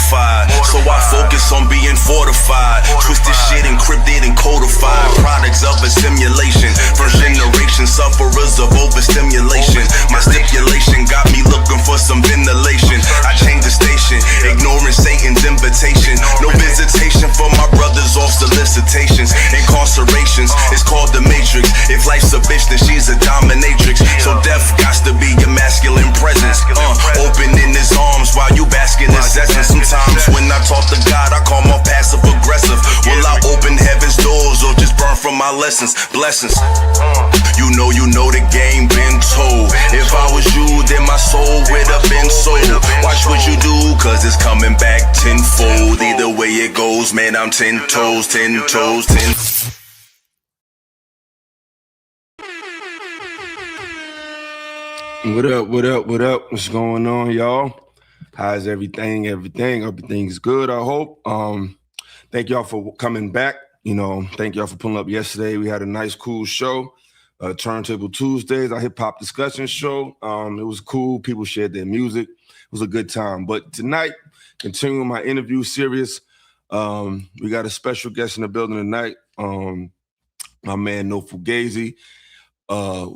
mortified. So I focus on being fortified. Twisted shit encrypted and codified. Products of a simulation. First generation sufferers of overstimulation. My stipulation got me looking for some ventilation. I changed the station, ignoring Satan's invitation. No visitation for my brothers off solicitations. Incarcerations, it's called the Matrix. If life's a bitch, then she's a dominatrix. So death got to be your masculine presence. Opening his arms while you bask in his essence. Sometimes when I talk to God, I call my passive aggressive. Will I open heaven's doors or just burn from my lessons? Blessings. You know the game been told. If I was you, then my soul would have been sold. Watch what you do, cause it's coming back tenfold. Either way it goes, man, I'm 10 toes, 10 toes, 10. What up? What's going on, y'all? How's everything? Everything's good, I hope. Thank y'all for coming back. Thank y'all for pulling up yesterday. We had a nice, cool show. Turntable Tuesdays, our hip-hop discussion show. It was cool. People shared their music. It was a good time. But tonight, continuing my interview series, we got a special guest in the building tonight. My man, No Fughazi,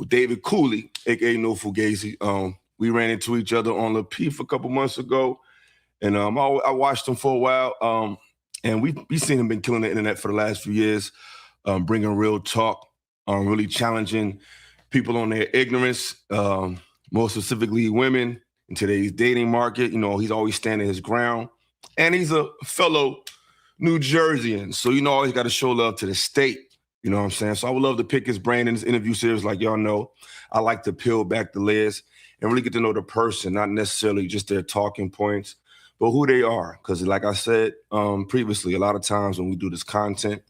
David Cooley, a.k.a. No Fughazi. We ran into each other on La Peef a couple months ago, and I watched him for a while. And we seen him been killing the internet for the last few years, bringing real talk, really challenging people on their ignorance, more specifically women in today's dating market. He's always standing his ground. And he's a fellow New Jerseyan. So, always got to show love to the state. You know what I'm saying? So I would love to pick his brain in this interview series. Like y'all know, I like to peel back the layers and really get to know the person, not necessarily just their talking points, but who they are. Because like I said previously, a lot of times when we do this content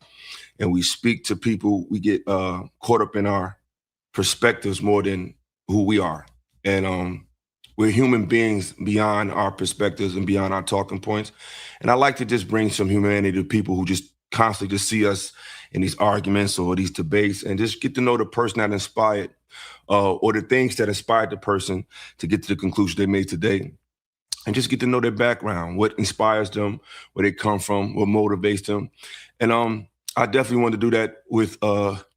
and we speak to people, we get caught up in our perspectives more than who we are. And we're human beings beyond our perspectives and beyond our talking points. And I like to just bring some humanity to people who just constantly just see us in these arguments or these debates and just get to know the person that inspired or the things that inspired the person to get to the conclusion they made today. And just get to know their background, what inspires them, where they come from, what motivates them. And I definitely wanted to do that with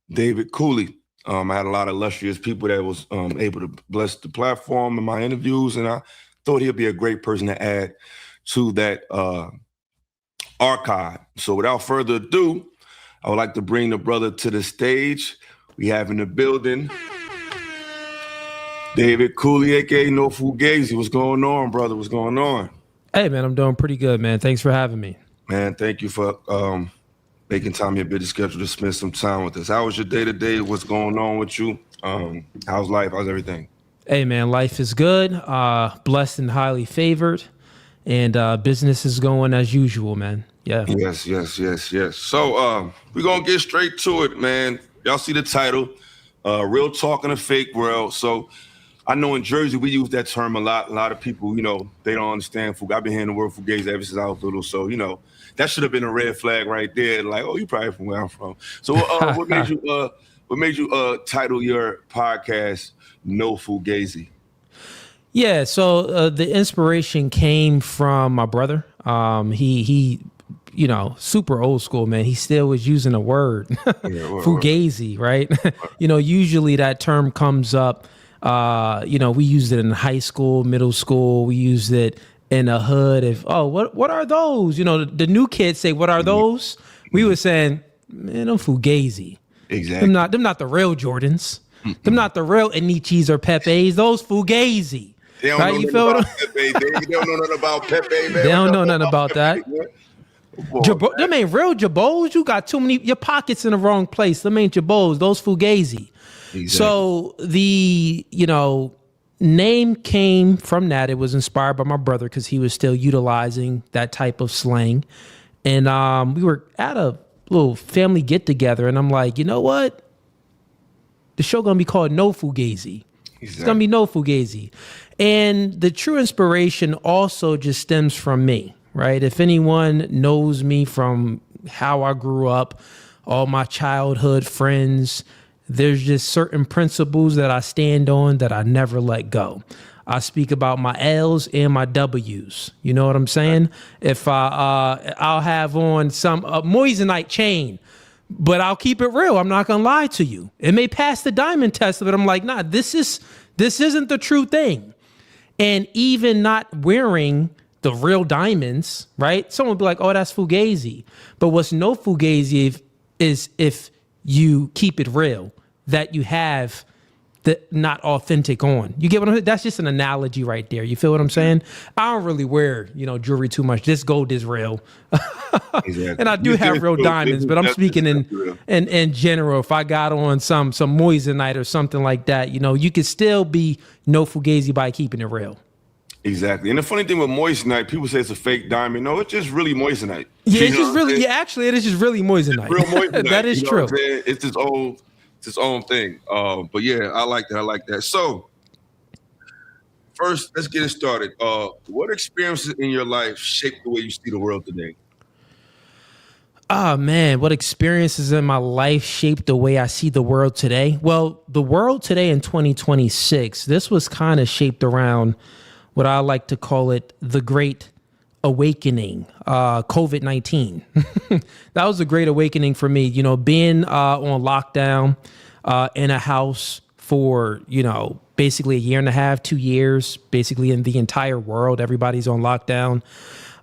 David Cooley. I had a lot of illustrious people that was able to bless the platform in my interviews, and I thought he'd be a great person to add to that archive. So without further ado, I would like to bring the brother to the stage. We have in the building David Cooley, a.k.a. No Fughazi. What's going on, brother? What's going on? Hey, man, I'm doing pretty good, man. Thanks for having me. Man, thank you for making time in your busy schedule to spend some time with us. How was your day-to-day? What's going on with you? How's life? How's everything? Hey, man, life is good, blessed and highly favored, and business is going as usual, man. Yeah. Yes. So we're going to get straight to it, man. Y'all see the title, Real Talk in a Fake World. So I know in Jersey, we use that term a lot. A lot of people, they don't understand I've been hearing the word Fugazi ever since I was little. So, that should have been a red flag right there. Like, oh, you probably from where I'm from. So what made you title your podcast No Fughazi? Yeah, so the inspiration came from my brother. He super old school, man. He still was using a word, Fugazi, right? Usually that term comes up. We used it in high school, middle school. We used it in the hood. What are those? The new kids say, what are those? We were saying, man, I'm Fugazi. Exactly. Them not the real Jordans. Them not the real Anichis or Pepes. Those Fugazi. They don't know nothing about Pepe. They don't know nothing about Pepe, man. They don't know nothing about that. Them ain't real Jabos. You got too many, your pockets in the wrong place. Them ain't Jabos. Those Fugazi. Exactly. So the, name came from that. It was inspired by my brother because he was still utilizing that type of slang. And we were at a little family get together and I'm like, you know what? The show gonna be called No Fughazi. Exactly. It's gonna be No Fughazi. And the true inspiration also just stems from me, right? If anyone knows me from how I grew up, all my childhood friends, there's just certain principles that I stand on that I never let go. I speak about my L's and my W's. You know what I'm saying? If I'll have on some moissanite chain, but I'll keep it real. I'm not gonna lie to you. It may pass the diamond test, but I'm like, nah, this isn't the true thing. And even not wearing the real diamonds, right? Someone will be like, oh, that's Fuhgazee. But what's no Fuhgazee is if you keep it real, that you have the not authentic on. You get what I'm saying? That's just an analogy right there. You feel what I'm saying? I don't really wear, jewelry too much. This gold is real. Exactly. And I do have real diamonds, but I'm speaking in general. If I got on some moissanite or something like that, you could still be no Fuhgazee by keeping it real. Exactly. And the funny thing with moissanite, people say it's a fake diamond. No, it's just really moissanite. Yeah, it's just really, actually, it is just really moissanite. Real moissanite. That is true. It's its own thing. But yeah, I like that. So first, let's get it started. What experiences in your life shaped the way you see the world today? Oh man, what experiences in my life shaped the way I see the world today? Well, the world today in 2026, this was kind of shaped around what I like to call it the Great Awakening, COVID-19. That was a great awakening for me, being on lockdown in a house for, basically a year and a half, 2 years, basically in the entire world. Everybody's on lockdown.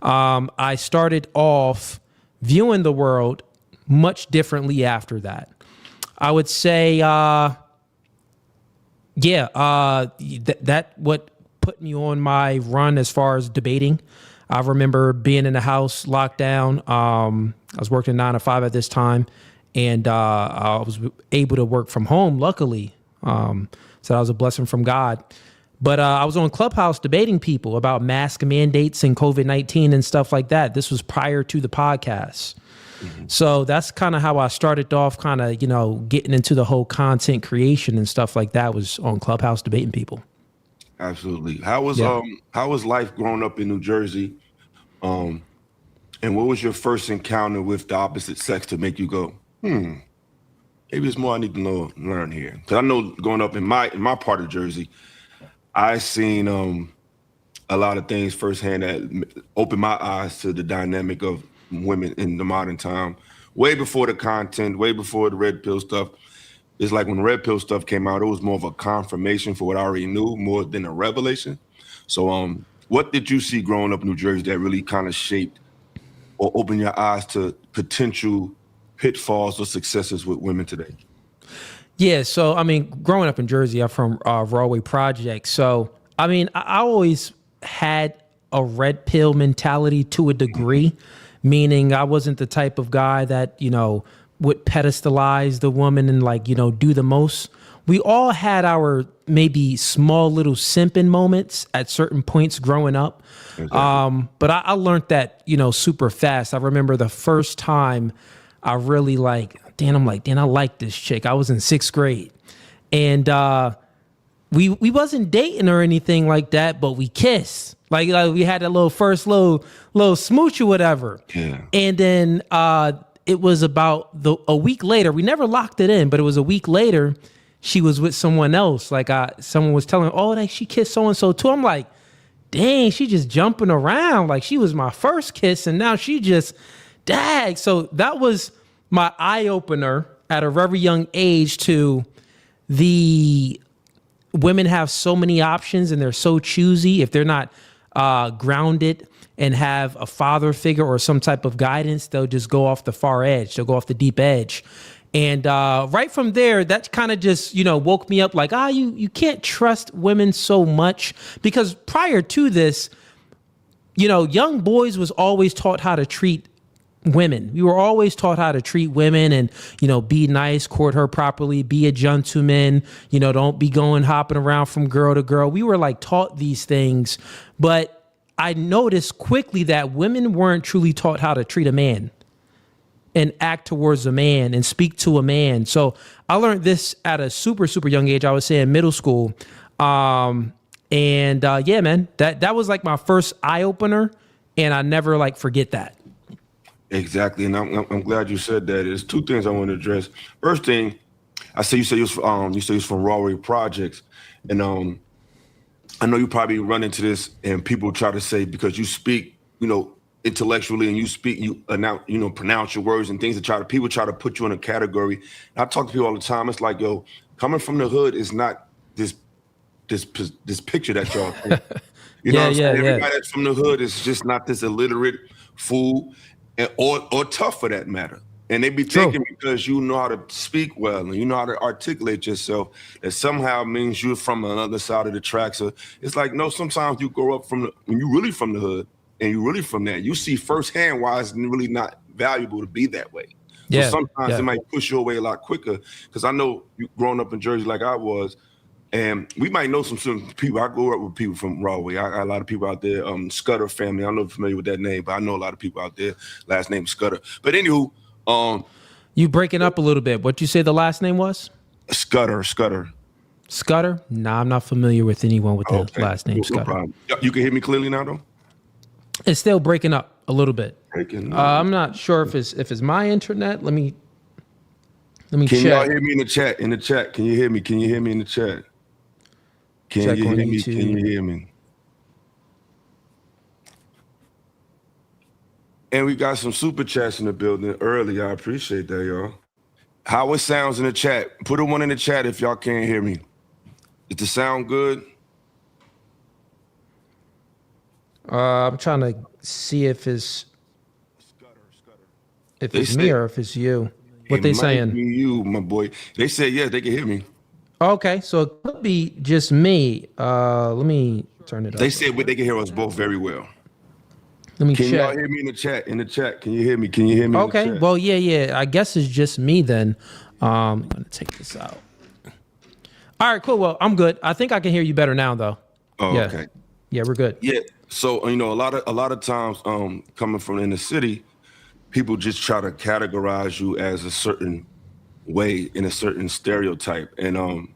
I started off viewing the world much differently after that. I would say, that what put me on my run as far as debating. I remember being in the house, locked down. I was working 9 to 5 at this time, and I was able to work from home, luckily. So that was a blessing from God. But I was on Clubhouse debating people about mask mandates and COVID-19 and stuff like that. This was prior to the podcast. Mm-hmm. So that's kind of how I started off, kind of, getting into the whole content creation and stuff like that, was on Clubhouse debating people. Absolutely. How was life growing up in New Jersey? And what was your first encounter with the opposite sex to make you go, maybe there's more I need to learn here? Because I know growing up in my part of Jersey, I seen a lot of things firsthand that opened my eyes to the dynamic of women in the modern time, way before the content, way before the red pill stuff. It's like when red pill stuff came out, it was more of a confirmation for what I already knew more than a revelation. So what did you see growing up in New Jersey that really kind of shaped or opened your eyes to potential pitfalls or successes with women today? Yeah, so, growing up in Jersey, I'm from Rawway Project. So, I always had a red pill mentality to a degree, meaning I wasn't the type of guy that, would pedestalize the woman and do the most. We all had our maybe small little simping moments at certain points growing up. Exactly. But I learned that, super fast. I remember the first time I really I like this chick. I was in 6th grade, and we wasn't dating or anything like that, but we kissed. Like we had that first little smooch or whatever. Yeah. And then it was about a week later. We never locked it in, but it was a week later. She was with someone else. Someone was telling her, she kissed so and so too. I'm like, dang, she just jumping around. Like she was my first kiss, and now she just dag. So that was my eye opener at a very young age to the women have so many options and they're so choosy. If they're not grounded and have a father figure or some type of guidance, they'll just go off the far edge. They'll go off the deep edge. And right from there, that kind of just, woke me up like, you can't trust women so much. Because prior to this, young boys was always taught how to treat women. We were always taught how to treat women and, be nice, court her properly, be a gentleman, don't be hopping around from girl to girl. We were taught these things, but I noticed quickly that women weren't truly taught how to treat a man and act towards a man and speak to a man. So I learned this at a super, super young age. I would say in middle school. Man, that was my first eye opener, and I never forget that. Exactly, and I'm glad you said that. There's 2 things I want to address. First thing, you said you was from Rawway Projects, and I know you probably run into this, and people try to say because you speak, intellectually, and you speak, pronounce your words and things people try to put you in a category. And I talk to people all the time. It's like, yo, coming from the hood is not this picture that y'all think. You know what I'm saying? Everybody that's from the hood is just not this illiterate fool or tough for that matter. And they be thinking because you know how to speak well and you know how to articulate yourself, that somehow means you're from another side of the tracks. So it's like, no, sometimes you grow up when you're really from the hood and you're really from that, you see firsthand why it's really not valuable to be that way. So sometimes it might push you away a lot quicker. Because I know you growing up in Jersey like I was, and we might know some people. I grew up with people from Broadway. I got a lot of people out there. Scudder family. I don't know if you're familiar with that name, but I know a lot of people out there. Last name Scudder. But anywho, you breaking up a little bit. What you say the last name was? Scudder. Scudder? Nah, I'm not familiar with anyone with the last name Scudder. Problem. You can hear me clearly now, though? It's still breaking up a little bit. I'm not sure if it's my internet. Let me check. Can y'all hear me in the chat? Can you hear me? Can you hear me in the chat? Can you hear me? Can you hear me? And we got some super chats in the building early. I appreciate that, y'all. How it sounds in the chat. Put a one in the chat if y'all can't hear me. Is the sound good? I'm trying to see if it's me or if it's you. What they saying? Might be you, my boy. They said yes, they can hear me. Okay, so it could be just me. Let me turn it up. They said they can hear us both very well. Let me check. Can y'all hear me in the chat? Can you hear me? Can you hear me? Okay, in the chat? well, yeah. I guess it's just me then. I'm gonna take this out. All right, cool. Well, I'm good. I think I can hear you better now, though. Oh, yeah. Okay. Yeah, we're good. Yeah. So a lot of times, coming from in the city, people just try to categorize you as a certain way in a certain stereotype, and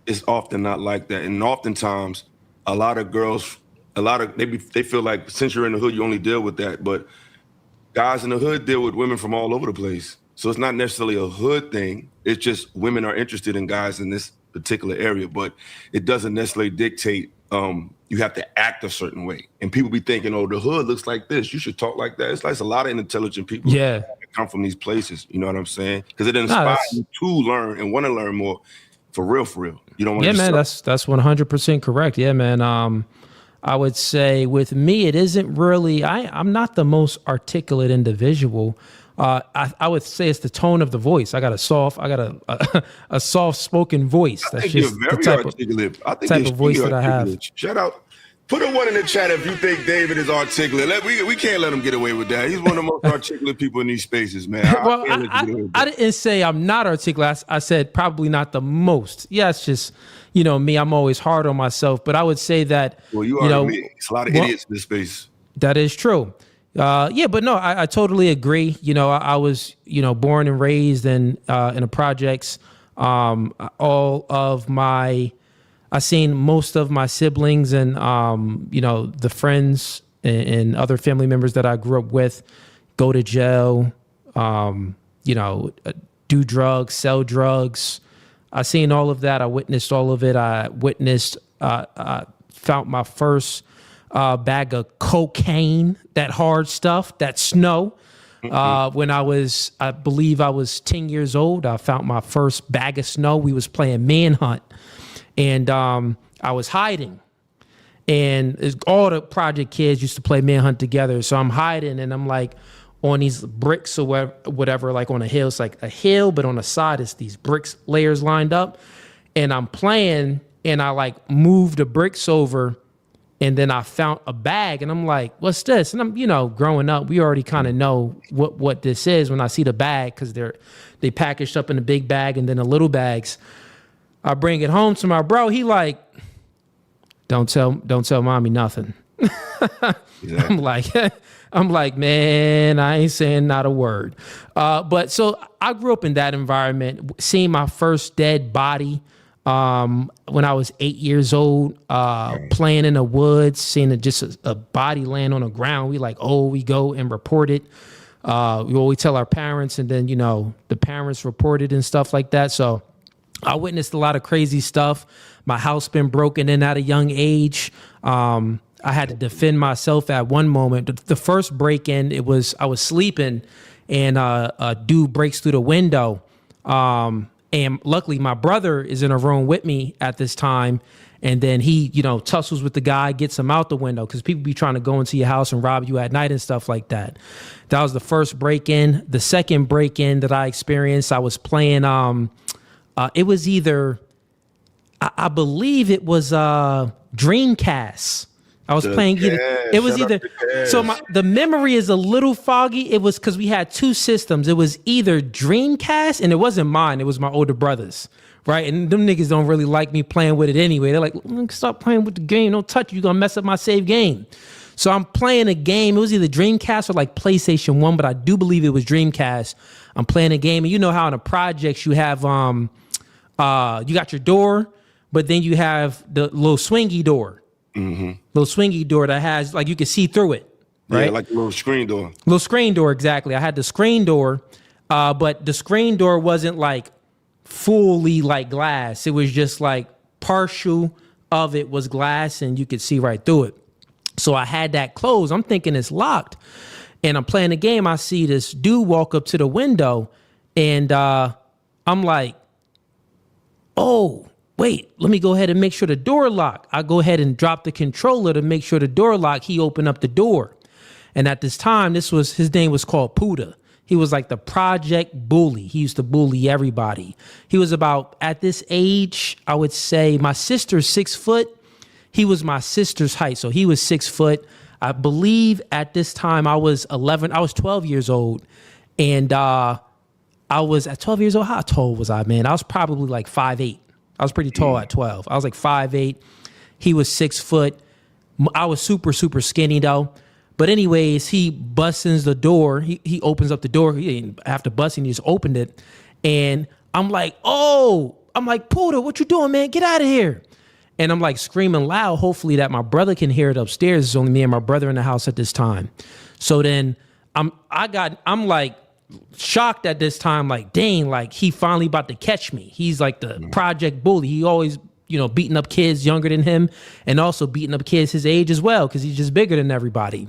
it's often not like that. And oftentimes, a lot of girls, they feel like since you're in the hood, you only deal with that. But guys in the hood deal with women from all over the place. So it's not necessarily a hood thing. It's just women are interested in guys in this particular area, but it doesn't necessarily dictate you have to act a certain way. And people be thinking, oh, the hood looks like this, you should talk like that. It's like a lot of intelligent people that come from these places. You know what I'm saying? Because it inspires you to learn and want to learn more for real. You don't want to man, that's 100% correct. Yeah, man. I would say with me, it isn't really, I'm not the most articulate individual. I would say it's the tone of the voice. I got a soft spoken voice. That's just you're very articulate. I think type of voice that I have. Shout out. Put a one in the chat if you think David is articulate. We can't let him get away with that. He's one of the most articulate people in these spaces, man. I didn't say I'm not articulate. I said probably not the most. Yeah, it's just, me. I'm always hard on myself. But I would say that, well, you are me. It's a lot of idiots in this space. That is true. But no, I totally agree. I was, born and raised in the projects. I seen most of my siblings and, the friends and other family members that I grew up with go to jail, do drugs, sell drugs. I seen all of that. I witnessed all of it. I found my first bag of cocaine, that hard stuff, that snow. When I believe I was 10 years old, I found my first bag of snow. We was playing manhunt. And I was hiding, and all the project kids used to play manhunt together. So I'm hiding, and I'm like on these bricks or whatever, like on a hill. It's like a hill, but on the side it's these bricks layers lined up. And I'm playing, and I like moved the bricks over, and then I found a bag, and I'm like, "What's this?" And I'm, growing up, we already kind of know what this is when I see the bag, because they packaged up in a big bag and then the little bags. I bring it home to my bro. He like, don't tell mommy nothing. Yeah. I'm like, man, I ain't saying not a word. But so I grew up in that environment, seeing my first dead body when I was 8 years old, playing in the woods, seeing just a body laying on the ground. We go and report it. We always tell our parents, and then, the parents report it and stuff like that. So I witnessed a lot of crazy stuff. My house been broken in at a young age. I had to defend myself at one moment. The first break-in, I was sleeping, and a dude breaks through the window. And luckily, my brother is in a room with me at this time. And then he, tussles with the guy, gets him out the window, because people be trying to go into your house and rob you at night and stuff like that. That was the first break-in. The second break-in that I experienced, I was playing, it was either, I believe it was Dreamcast. I was playing either. It was either. So the memory is a little foggy. It was because we had two systems. It was either Dreamcast, and it wasn't mine. It was my older brother's, right? And them niggas don't really like me playing with it anyway. They're like, stop playing with the game. Don't touch it. You're gonna mess up my save game. So I'm playing a game. It was either Dreamcast or like PlayStation 1, but I do believe it was Dreamcast. I'm playing a game, and you know how in the projects you have you got your door, but then you have the little swingy door. Mm-hmm. Little swingy door that has, like, you can see through it, right? Yeah, like a little screen door. Little screen door, exactly. I had the screen door, but the screen door wasn't like fully like glass. It was just like partial of it was glass, and you could see right through it. So I had that closed. I'm thinking it's locked, and I'm playing the game. I see this dude walk up to the window, and I'm like, oh, wait, let me go ahead and make sure the door locked. I go ahead and drop the controller to make sure the door locked. He opened up the door. And at this time, his name was called Puda. He was like the project bully. He used to bully everybody. He was about, at this age, I would say, my sister's 6 foot. He was my sister's height. So he was 6 foot. I believe at this time I was 12 years old. And I was at 12 years old. How tall was I, man? I was probably like 5'8". I was pretty tall at 12. I was like 5'8". He was 6 foot. I was super, super skinny though. But anyways, he busts in the door. He opens up the door. After busting, he just opened it. And I'm like, Puda, what you doing, man? Get out of here. And I'm like screaming loud, hopefully that my brother can hear it upstairs. It's only me and my brother in the house at this time. So then I'm like, shocked at this time, like, dang, like he finally about to catch me. He's like the project bully. He always, beating up kids younger than him, and also beating up kids his age as well, because he's just bigger than everybody.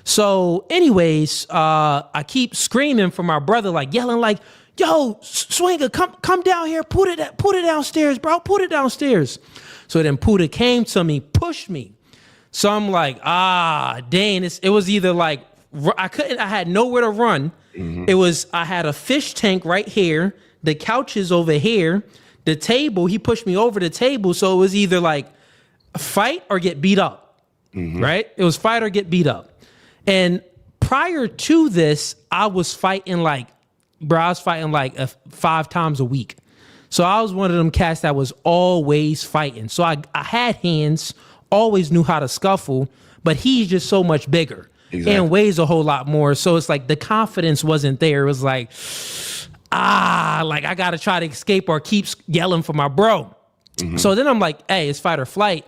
So anyways, I keep screaming for my brother, like yelling like, yo, Swinger, come down here, put it downstairs, bro, put it downstairs. So then Puda came to me, pushed me. So I'm like, dang, it was either like, I had nowhere to run. Mm-hmm. I had a fish tank right here. The couch is over here. The table, he pushed me over the table. So it was either like fight or get beat up, right? It was fight or get beat up. And prior to this, I was fighting like 5 times a week. So I was one of them cats that was always fighting. So I had hands, always knew how to scuffle, but he's just so much bigger. Exactly. And weighs a whole lot more. So it's like the confidence wasn't there. It was like, like I got to try to escape or keep yelling for my bro. Mm-hmm. So then I'm like, hey, it's fight or flight.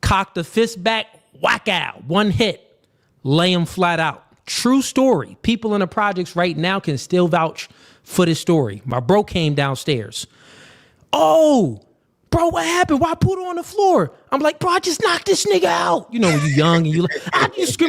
Cock the fist back, whack out, one hit, lay him flat out. True story. People in the projects right now can still vouch for this story. My bro came downstairs. Oh, bro, what happened? Why put her on the floor? I'm like, bro, I just knocked this nigga out. When you're young and you like, I just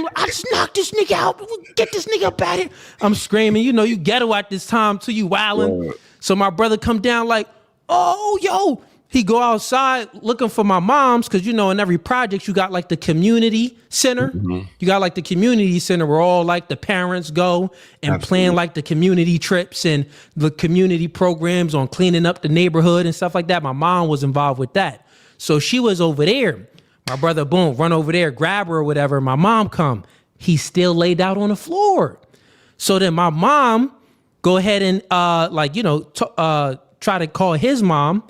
knocked this nigga out. Get this nigga up out here. I'm screaming, you ghetto at this time till you wilding. Yeah. So my brother come down like, oh, yo. He go outside looking for my moms, because, in every project you got like the community center. Mm-hmm. You got like the community center where all like the parents go and plan like the community trips and the community programs on cleaning up the neighborhood and stuff like that. My mom was involved with that. So she was over there. My brother, boom, run over there, grab her or whatever. My mom come. He's still laid out on the floor. So then my mom go ahead and try to call his mom.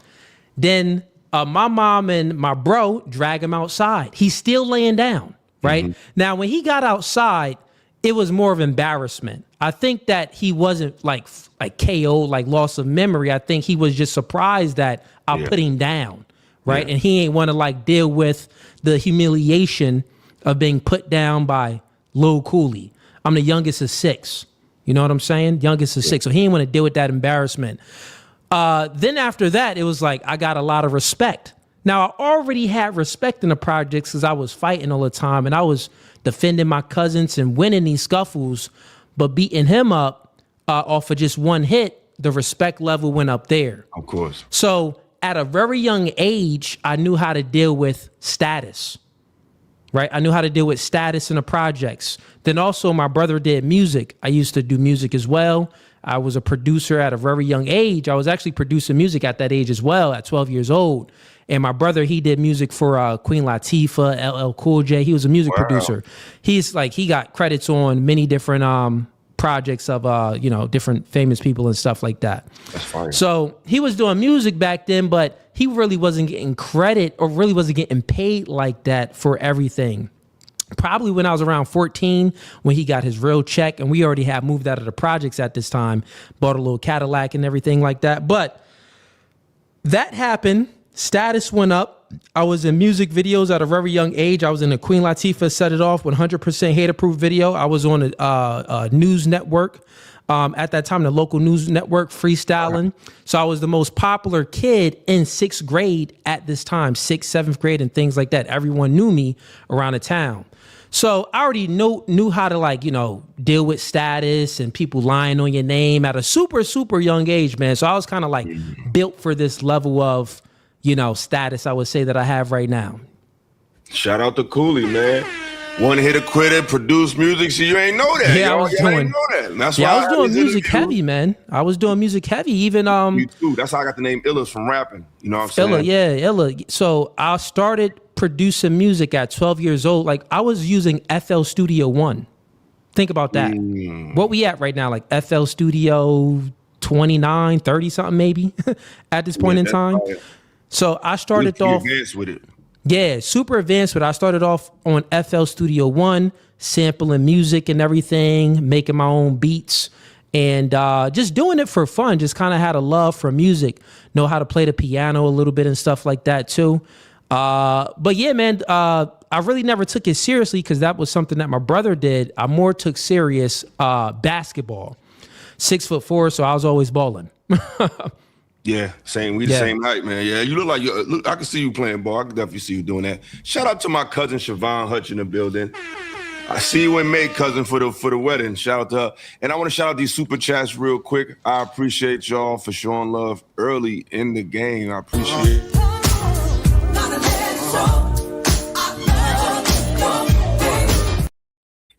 Then my mom and my bro drag him outside. He's still laying down, right? Mm-hmm. Now, when he got outside, it was more of embarrassment. I think that he wasn't like KO, like loss of memory. I think he was just surprised that I put him down, right? Yeah. And he ain't want to like deal with the humiliation of being put down by Lil Cooley. I'm the youngest of 6. You know what I'm saying? Youngest of 6. So he ain't want to deal with that embarrassment. Then after that, it was like I got a lot of respect. Now, I already had respect in the projects because I was fighting all the time and I was defending my cousins and winning these scuffles, but beating him up off of just one hit, the respect level went up there. Of course. So at a very young age, I knew how to deal with status, right? I knew how to deal with status in the projects. Then also my brother did music. I used to do music as well. I was a producer at a very young age. I was actually producing music at that age as well, at 12 years old. And my brother, he did music for Queen Latifah, LL Cool J. He was a music producer. He got credits on many different projects of different famous people and stuff like that. That's fine. So he was doing music back then, but he really wasn't getting credit or really wasn't getting paid like that for everything. Probably when I was around 14, when he got his real check, and we already had moved out of the projects at this time, bought a little Cadillac and everything like that. But that happened. Status went up. I was in music videos at a very young age. I was in a Queen Latifah Set It Off 100% hate approved video. I was on a news network at that time, the local news network, freestyling. So I was the most popular kid in 6th grade at this time, 6th, 7th grade and things like that. Everyone knew me around the town. So I already knew how to deal with status and people lying on your name at a super, super young age, man. So I was kind of built for this level of, status, I would say, that I have right now. Shout out to Cooley, man. One hit a quitter, produce music, so you ain't know that. Yeah, I was doing music interview. heavy, man. I was doing music heavy, even You too. That's how I got the name Illas from rapping. You know what I'm saying? Illa. So I started producing music at 12 years old. Like I was using FL Studio One. Think about that. What we at right now? Like FL Studio 29, 30 something maybe at this point in time. So I started off advanced with it. Yeah, super advanced, but I started off on FL Studio One, sampling music and everything, making my own beats, and just doing it for fun. Just kind of had a love for music, know how to play the piano a little bit and stuff like that too. But yeah, man, I really never took it seriously because that was something that my brother did. I more took serious basketball. 6'4", so I was always balling. Yeah, same. We the same height, man. Yeah, you look like you. Look, I can see you playing ball. I can definitely see you doing that. Shout out to my cousin Siobhan Hutch in the building. I see you in May, cousin, for the wedding. Shout out to her. And I want to shout out these super chats real quick. I appreciate y'all for showing love early in the game. I appreciate it.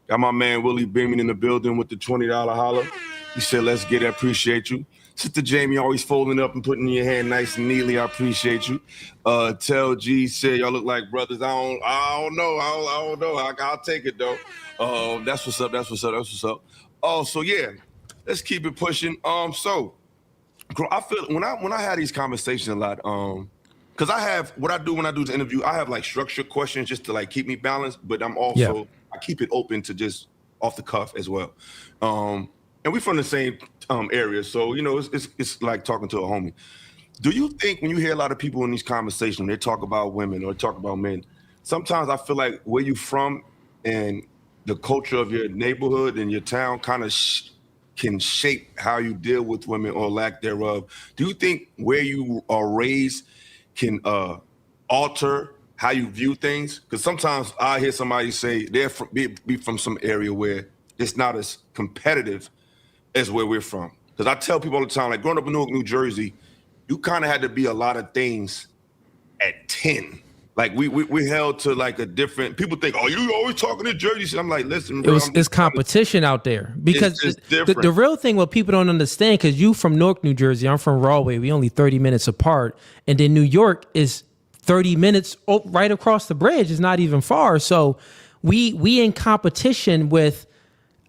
Got my man Willie Beeman in the building with the $20 holler. He said, "Let's get it. Appreciate you." Sister Jamie always folding up and putting your hand nice and neatly. I appreciate you. Tell G said y'all look like brothers. I don't know. I'll take it though. That's what's up. Oh, so yeah, let's keep it pushing. So I feel when I have these conversations a lot, because I have what I do when I do the interview. I have structured questions just to keep me balanced, but I'm also I keep it open to just off the cuff as well. And we from the same area, so it's like talking to a homie. Do you think when you hear a lot of people in these conversations, when they talk about women or talk about men, sometimes I feel like where you from and the culture of your neighborhood and your town kind of can shape how you deal with women or lack thereof? Do you think where you are raised can alter how you view things? Because sometimes I hear somebody say they're be from some area where it's not as competitive as where we're from. Because I tell people all the time, growing up in Newark, New Jersey, you kind of had to be a lot of things at 10. We held to a different, people think, oh, you always talking to Jersey. So I'm like, listen, bro, it's competition out there. Because it's the real thing, what people don't understand, because you from Newark, New Jersey, I'm from Rahway, we only 30 minutes apart. And then New York is 30 minutes right across the bridge. It's not even far. So we in competition with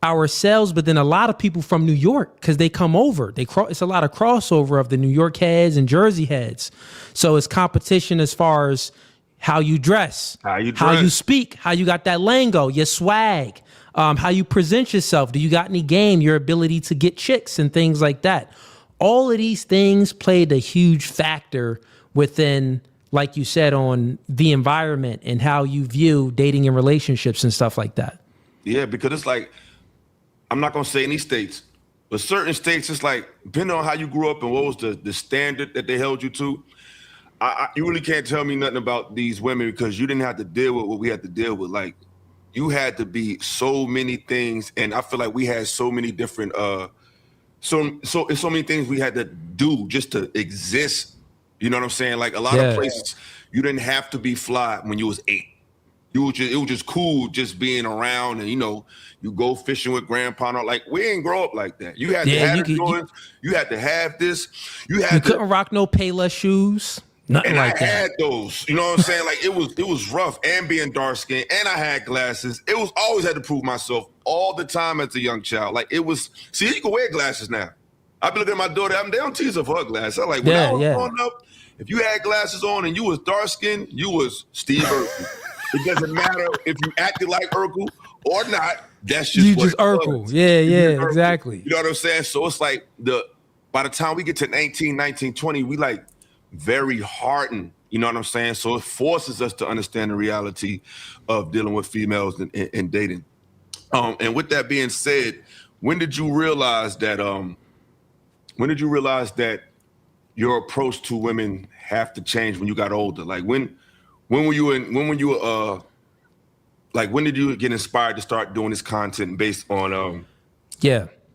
ourselves, but then a lot of people from New York, because they come over, it's a lot of crossover of the New York heads and Jersey heads. So it's competition as far as how you dress, how you speak, how you got that lingo, your swag, how you present yourself. Do you got any game, your ability to get chicks and things like that? All of these things played a huge factor within, like you said, on the environment and how you view dating and relationships and stuff like that. Yeah, because it's I'm not going to say any states, But certain states, it's like, depending on how you grew up and what was the standard that they held you to, you really can't tell me nothing about these women because you didn't have to deal with what we had to deal with. Like, you had to be so many things, and I feel like we had so many different, so many things we had to do just to exist. You know what I'm saying? Like, a lot of places, you didn't have to be fly when you was 8. It was just cool just being around, and you go fishing with grandpa. Like, we ain't grow up like that. You had to have Jordans. You had to have this. You couldn't rock no Payless shoes. Nothing like that. I had those. You know what I'm saying? Like, it was rough. And being dark skinned, and I had glasses. It was always had to prove myself all the time as a young child. Like, it was. See, you can wear glasses now. I be looking at my daughter. They don't tease her for her glasses. I'm like, when I was growing up, if you had glasses on and you was dark skinned, you was Steve Urkel. It doesn't matter if you acted like Urkel or not. That's just what Urkel. Yeah, exactly. You know what I'm saying? So it's like by the time we get to 18, 19, 20, we like very hardened. You know what I'm saying? So it forces us to understand the reality of dealing with females and dating. And with that being said, when did you realize that your approach to women have to change when you got older? Like when did you get inspired to start doing this content based on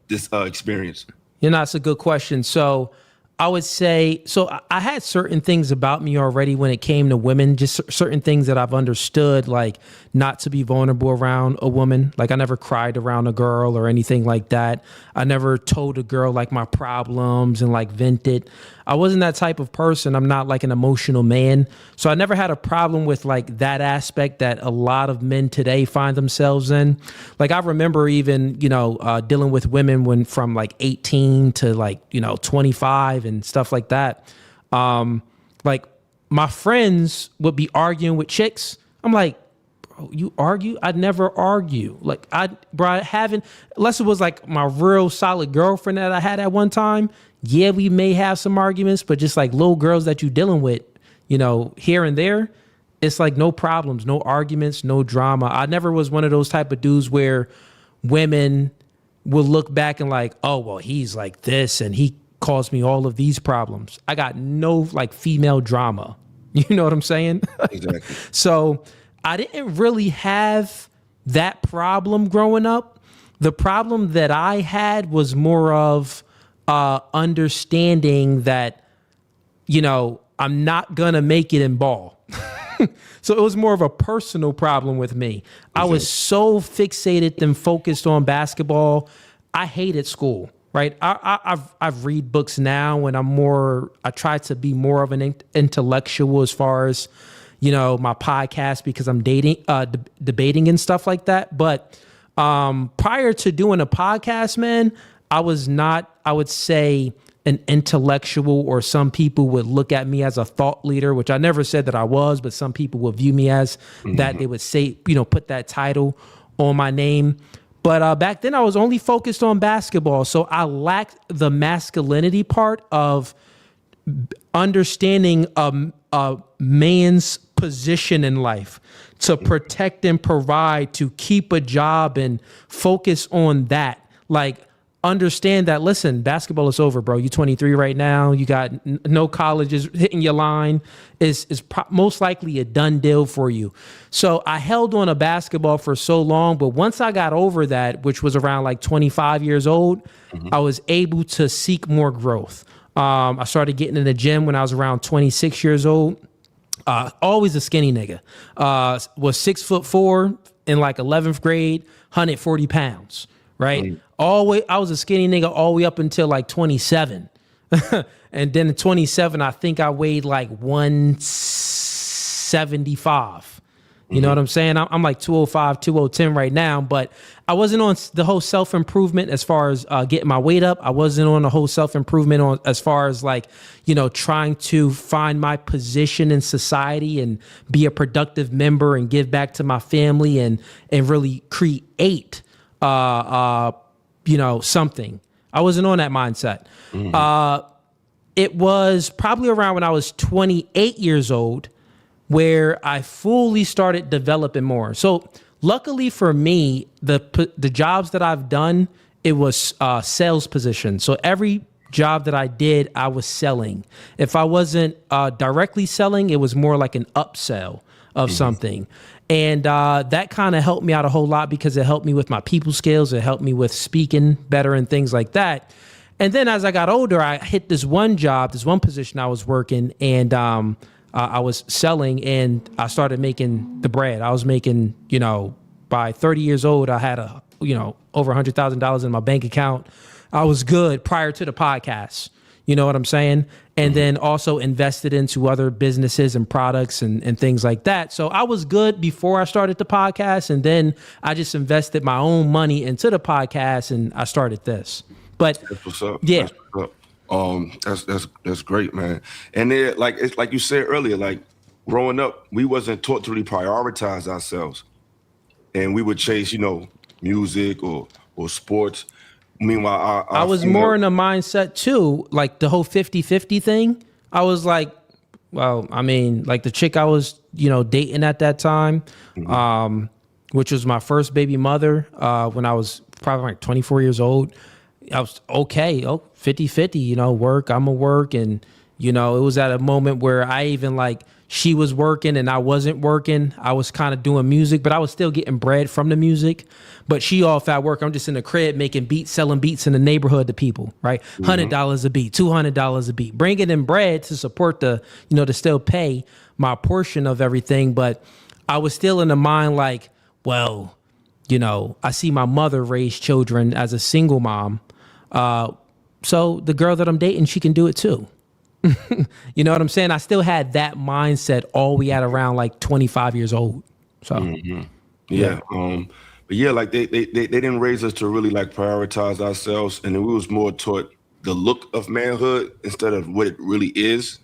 this experience? That's a good question. So I would say, I had certain things about me already when it came to women, just certain things that I've understood, like not to be vulnerable around a woman. Like, I never cried around a girl or anything like that. I never told a girl like my problems and like vented. I wasn't that type of person. I'm not like an emotional man. So I never had a problem with like that aspect that a lot of men today find themselves in. Like, I remember even, dealing with women from like 18 to like, 25 and stuff like that. Like, my friends would be arguing with chicks. I'm like, bro, you argue? I'd never argue. Like, I haven't, unless it was like my real solid girlfriend that I had at one time. Yeah, we may have some arguments, but just like little girls that you dealing with, here and there, it's like no problems, no arguments, no drama. I never was one of those type of dudes where women will look back and like, oh, well, he's like this and he caused me all of these problems. I got no like female drama. You know what I'm saying? Exactly. So I didn't really have that problem growing up. The problem that I had was more of understanding that, I'm not gonna make it in ball. So it was more of a personal problem with me. I was so fixated and focused on basketball. I hated school, right? I've read books now, and I try to be more of an intellectual as far as, my podcast, because I'm debating and stuff like that. But prior to doing a podcast, man, I was not, I would say, an intellectual, or some people would look at me as a thought leader, which I never said that I was, but some people would view me as that. They would say, put that title on my name. But back then I was only focused on basketball. So I lacked the masculinity part of understanding a man's position in life, to protect and provide, to keep a job and focus on that. Like, understand that, listen, basketball is over, bro. You're 23 right now. You got no colleges hitting your line. Is most likely a done deal for you. So I held on to basketball for so long, but once I got over that, which was around like 25 years old, I was able to seek more growth. I started getting in the gym when I was around 26 years old. Always a skinny nigga. Was 6'4" in like 11th grade, 140 pounds. Right. I was a skinny nigga all the way up until like 27. And then at 27, I think I weighed like 175. You know what I'm saying? I'm like 205, 210 right now, but I wasn't on the whole self-improvement as far as getting my weight up. I wasn't on the whole self-improvement on as far as like, trying to find my position in society and be a productive member and give back to my family and really create something. I wasn't on that mindset. It was probably around when I was 28 years old where I fully started developing more. So luckily for me, the jobs that I've done it was sales position. So every job that I did, I was selling. If I wasn't directly selling, it was more like an upsell of something. And that kind of helped me out a whole lot because it helped me with my people skills. It helped me with speaking better and things like that. And then as I got older, I hit this one job, this one position I was working, and I was selling, and I started making the bread. I was making, by 30 years old, I had over $100,000 in my bank account. I was good prior to the podcast. You know what I'm saying? And then also invested into other businesses and products and things like that. So I was good before I started the podcast. And then I just invested my own money into the podcast and I started this. But that's what's up. Yeah. That's what's up. That's great, man. And then it's like you said earlier, like growing up, we wasn't taught to really prioritize ourselves. And we would chase, music or sports. Meanwhile, I was more in a mindset too, like the whole 50-50 thing. I was like, like the chick I was, dating at that time, which was my first baby mother, when I was probably like 24 years old. I was okay, 50-50, work, I'm gonna work. And, it was at a moment where I even she was working and I wasn't working. I was kind of doing music, but I was still getting bread from the music. But she off at work. I'm just in the crib making beats, selling beats in the neighborhood to people, right? $100 a beat, $200 a beat, bringing in bread to support to still pay my portion of everything. But I was still in the mind I see my mother raise children as a single mom. So the girl that I'm dating, she can do it too. You know what I'm saying? I still had that mindset all we had around 25 years old. So, yeah. But yeah, they didn't raise us to really prioritize ourselves. And then we was more taught the look of manhood instead of what it really is,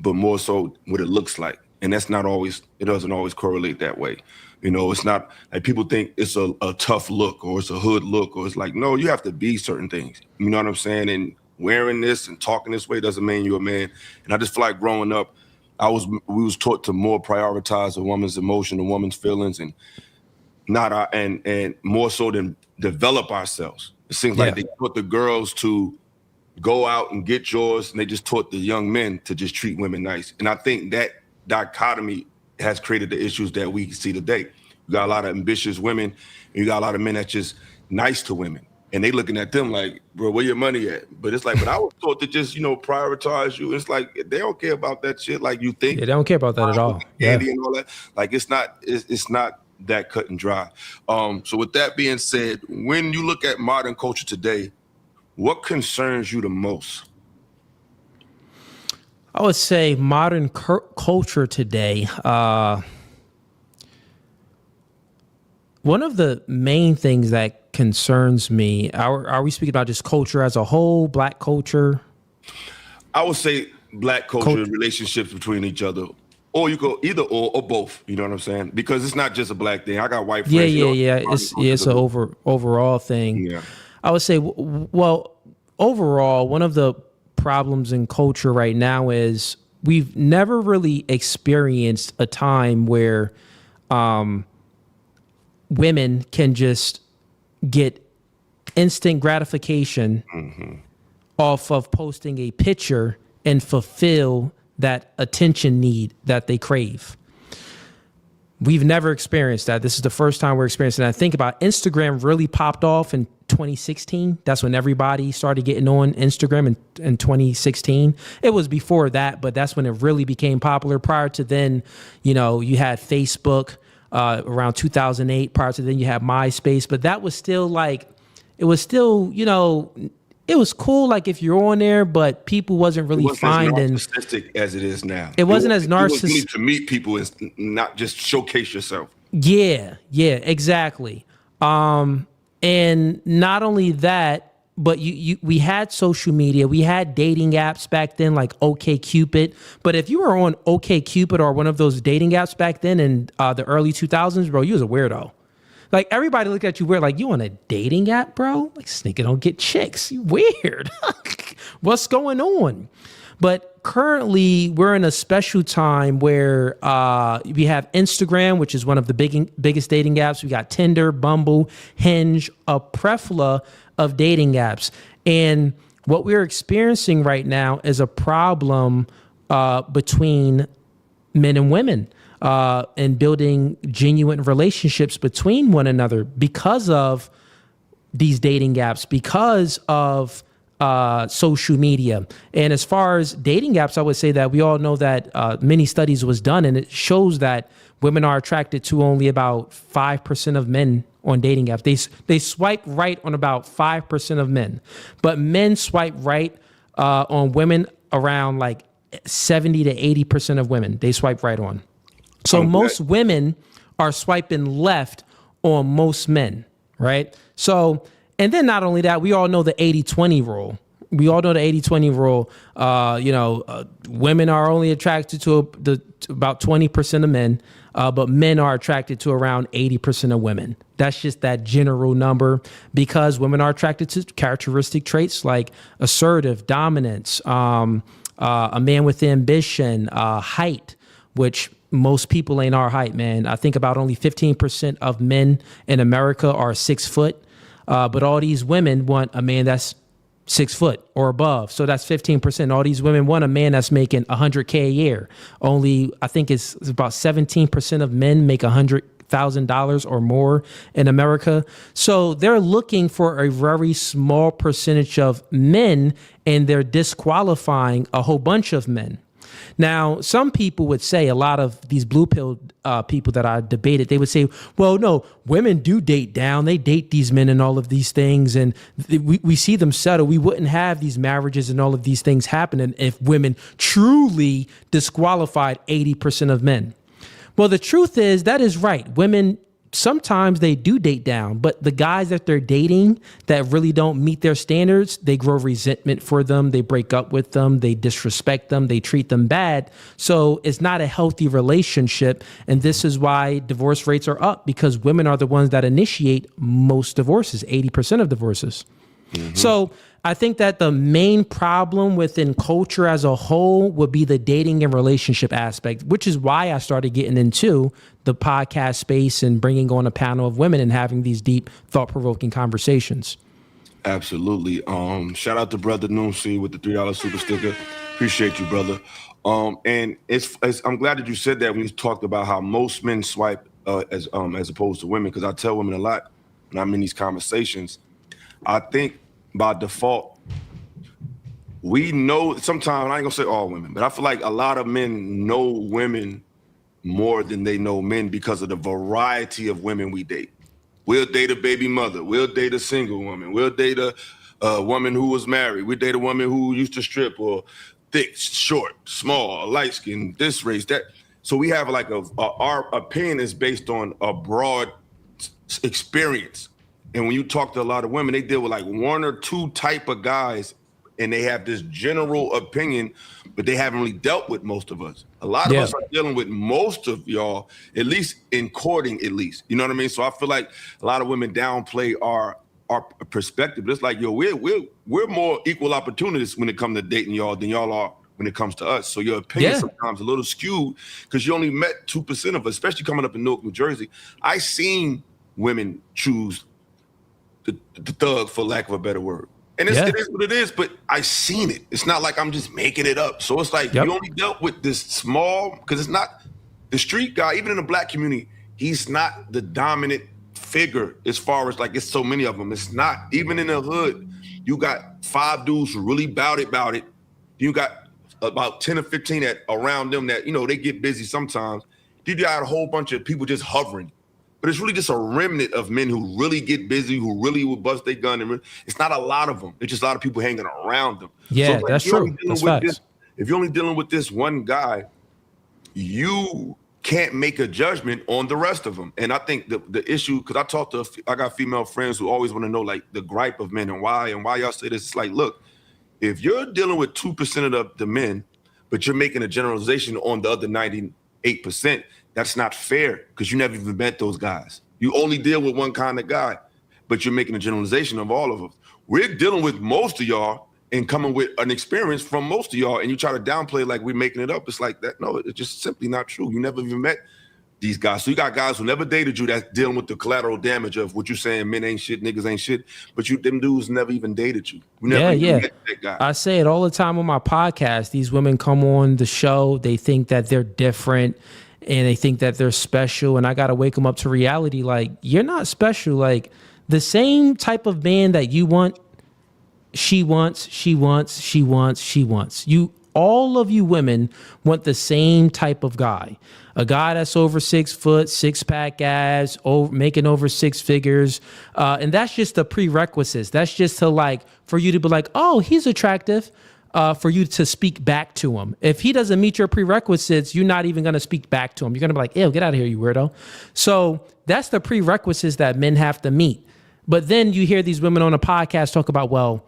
but more so what it looks like. And that's not always, it doesn't always correlate that way. It's not like people think it's a tough look or it's a hood look, or it's no, you have to be certain things. You know what I'm saying? And wearing this and talking this way doesn't mean you're a man. And I just feel like growing up, we was taught to more prioritize a woman's emotion, a woman's feelings, and and more so than develop ourselves. It seems like they taught the girls to go out and get yours, and they just taught the young men to just treat women nice. And I think that dichotomy has created the issues that we see today. You got a lot of ambitious women, and you got a lot of men that's just nice to women. And they looking at them like, bro, where your money at? But it's but I was taught to just, prioritize you. It's they don't care about that shit like you think. Yeah, they don't care about that at all. Yeah. And all that. It's not that cut and dry. So with that being said, when you look at modern culture today, what concerns you the most? I would say modern culture today, one of the main things that concerns me, are we speaking about just culture as a whole, black culture? I would say black culture, relationships between each other, or you go either or both. You know what I'm saying? Because it's not just a black thing. I got white friends. Yeah. It's an overall thing. Yeah. I would say, overall, one of the problems in culture right now is we've never really experienced a time where women can just get instant gratification off of posting a picture and fulfill that attention need that they crave. We've never experienced that. This is the first time we're experiencing that. I think about Instagram really popped off in 2016. That's when everybody started getting on Instagram in 2016. It was before that, but that's when it really became popular. Prior to then, you had Facebook around 2008. Prior to then, you had MySpace, but that was still it was cool if you're on there, but people wasn't really finding as narcissistic as it is now. It wasn't as narcissistic. You need to meet people and not just showcase yourself. Yeah, exactly. And not only that, but we had social media, we had dating apps back then, like OkCupid. But if you were on OkCupid or one of those dating apps back then in the early 2000s, bro, you was a weirdo. Everybody looked at you weird, you on a dating app, bro? This nigga don't get chicks. You weird. What's going on? But we're in a special time where we have Instagram, which is one of the biggest dating apps. We got Tinder, Bumble, Hinge, a plethora of dating apps. And what we're experiencing right now is a problem between men and women and building genuine relationships between one another because of these dating apps, because of social media. And as far as dating apps, I would say that we all know that many studies was done, and it shows that women are attracted to only about 5% of men on dating apps. They swipe right on about 5% of men, but men swipe right on women around like 70 to 80% of women they swipe right on. So most women are swiping left on most men, right? So, and then not only that, we all know the 80-20 rule. We all know the 80-20 rule. Women are only attracted to about 20% of men, but men are attracted to around 80% of women. That's just that general number because women are attracted to characteristic traits like assertive, dominance, a man with ambition, height, which most people ain't our height, man. I think about only 15% of men in America are 6 foot. But all these women want a man that's 6 foot or above. So that's 15%. All these women want a man that's making $100K a year. Only, I think it's about 17% of men make $100,000 or more in America. So they're looking for a very small percentage of men, and they're disqualifying a whole bunch of men. Now, some people would say, a lot of these blue pill people that I debated, they would say, well, no, women do date down. They date these men and all of these things. And we see them settle. We wouldn't have these marriages and all of these things happening if women truly disqualified 80% of men. Well, the truth is that is right. Women, sometimes they do date down, but the guys that they're dating that really don't meet their standards, they grow resentment for them. They break up with them. They disrespect them. They treat them bad. So it's not a healthy relationship. And this is why divorce rates are up, because women are the ones that initiate most divorces, 80% of divorces. Mm-hmm. So I think that the main problem within culture as a whole would be the dating and relationship aspect, which is why I started getting into the podcast space and bringing on a panel of women and having these deep, thought-provoking conversations. Absolutely. Shout out to Brother Noomsy with the $3 super sticker. Appreciate you, brother. And it's I'm glad that you said that when you talked about how most men swipe as opposed to women, because I tell women a lot when I'm in these conversations. I think by default, we know sometimes, I ain't gonna say all women, but I feel like a lot of men know women more than they know men because of the variety of women we date. We'll date a baby mother. We'll date a single woman. We'll date a woman who was married. We date a woman who used to strip, or thick, short, small, light skin, this race, that. So we have like our opinion is based on a broad experience. And when you talk to a lot of women, they deal with like one or two type of guys, and they have this general opinion, but they haven't really dealt with most of us. A lot of us are dealing with most of y'all, at least in courting, at least. You know what I mean? So I feel like a lot of women downplay our perspective. It's like, yo, we're more equal opportunities when it comes to dating y'all than y'all are when it comes to us. So your opinion sometimes a little skewed because you only met 2% of us, especially coming up in Newark, New Jersey. I seen women choose the thug, for lack of a better word. And it is what it is, but I seen it. It's not like I'm just making it up. So it's like you only dealt with this small, because it's not the street guy, even in the black community, he's not the dominant figure as far as like, it's so many of them. It's not, even in the hood, you got 5 dudes who really bout it. You got about 10 or 15 that around them that, you know, they get busy sometimes. You got a whole bunch of people just hovering. But it's really just a remnant of men who really get busy, who really will bust their gun. And it's not a lot of them. It's just a lot of people hanging around them. Yeah, so like, that's true. That's facts. If you're only dealing with this one guy, you can't make a judgment on the rest of them. And I think the issue, because I got female friends who always want to know like the gripe of men and why y'all say this. It's like, look, if you're dealing with 2% of the men, but you're making a generalization on the other 98%, that's not fair, because you never even met those guys. You only deal with one kind of guy, but you're making a generalization of all of them. We're dealing with most of y'all, and coming with an experience from most of y'all, and you try to downplay like we're making it up. It's like that. No, it's just simply not true. You never even met these guys. So you got guys who never dated you that's dealing with the collateral damage of what you're saying, men ain't shit, niggas ain't shit. But them dudes never even dated you. We never even met that guy. I say it all the time on my podcast. These women come on the show, they think that they're different and they think that they're special. And I got to wake them up to reality. Like, you're not special. Like, the same type of man that you want, she wants. All of you women want the same type of guy. A guy that's over 6 foot, 6-pack abs, making over 6 figures. And that's just the prerequisites. That's just for you to be like, oh, he's attractive, for you to speak back to him. If he doesn't meet your prerequisites, you're not even going to speak back to him. You're going to be like, ew, get out of here, you weirdo. So that's the prerequisites that men have to meet. But then you hear these women on a podcast talk about, well,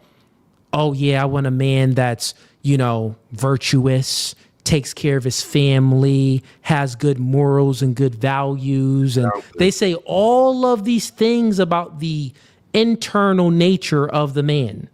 oh yeah, I want a man that's, virtuous, takes care of his family, has good morals and good values. And they say all of these things about the internal nature of the man,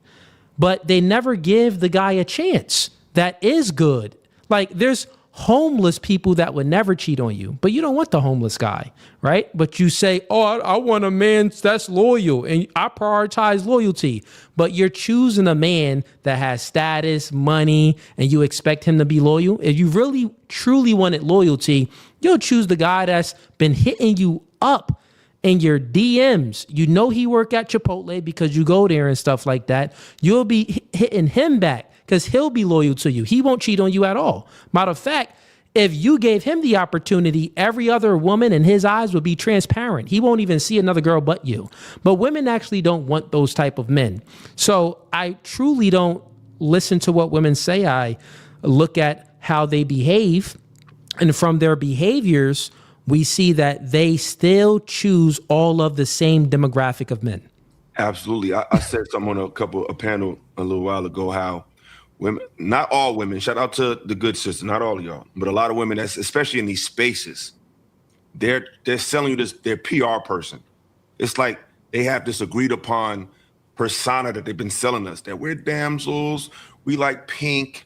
but they never give the guy a chance that is good. Like, there's homeless people that would never cheat on you, but you don't want the homeless guy, right? But you say, oh, I want a man that's loyal, and I prioritize loyalty. But you're choosing a man that has status, money, and you expect him to be loyal. If you really, truly wanted loyalty, you'll choose the guy that's been hitting you up in your DMs. He work at Chipotle because you go there and stuff like that. You'll be hitting him back because he'll be loyal to you. He won't cheat on you at all. Matter of fact, if you gave him the opportunity, every other woman in his eyes would be transparent. He won't even see another girl but you. But women actually don't want those type of men. So I truly don't listen to what women say. I look at how they behave. And from their behaviors, we see that they still choose all of the same demographic of men. Absolutely. I said something on a panel a little while ago, how women, not all women, shout out to the good sister, not all of y'all, but a lot of women, that's especially in these spaces, they're selling you this, their PR person. It's like they have this agreed upon persona that they've been selling us, that we're damsels, we like pink,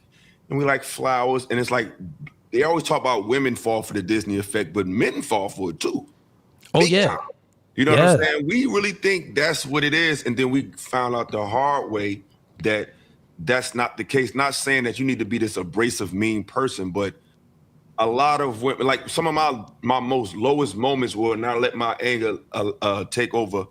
and we like flowers. And it's like, they always talk about women fall for the Disney effect, but men fall for it too. Oh, yeah. Time. You know what I'm saying? We really think that's what it is. And then we found out the hard way that that's not the case. Not saying that you need to be this abrasive, mean person, but a lot of women, like some of my most lowest moments were not let my anger take over.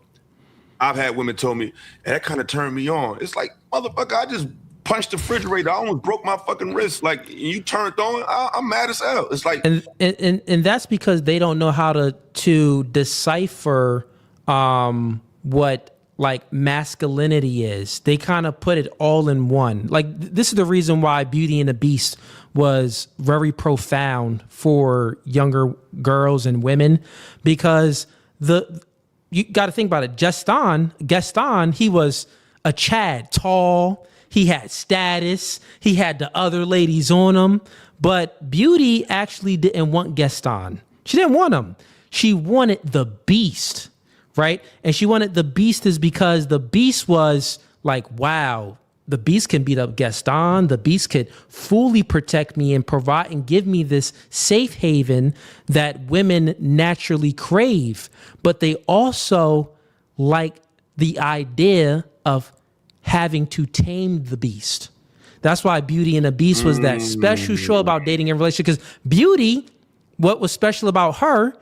I've had women tell me, and that kind of turned me on. It's like, motherfucker, I just punched the refrigerator. I almost broke my fucking wrist. Like, you turned on, I'm mad as hell. It's like, and that's because they don't know how to decipher what like masculinity is. They kind of put it all in one. Like, this is the reason why Beauty and the Beast was very profound for younger girls and women, because you got to think about it. Gaston, he was a Chad, tall. He had status. He had the other ladies on him. But Beauty actually didn't want Gaston. She didn't want him. She wanted the Beast, right? And she wanted the Beast is because the Beast was like, wow, the Beast can beat up Gaston. The Beast could fully protect me and provide and give me this safe haven that women naturally crave. But they also like the idea of having to tame the Beast. That's why Beauty and the Beast was that special show about dating and relationship. Because Beauty, what was special about her,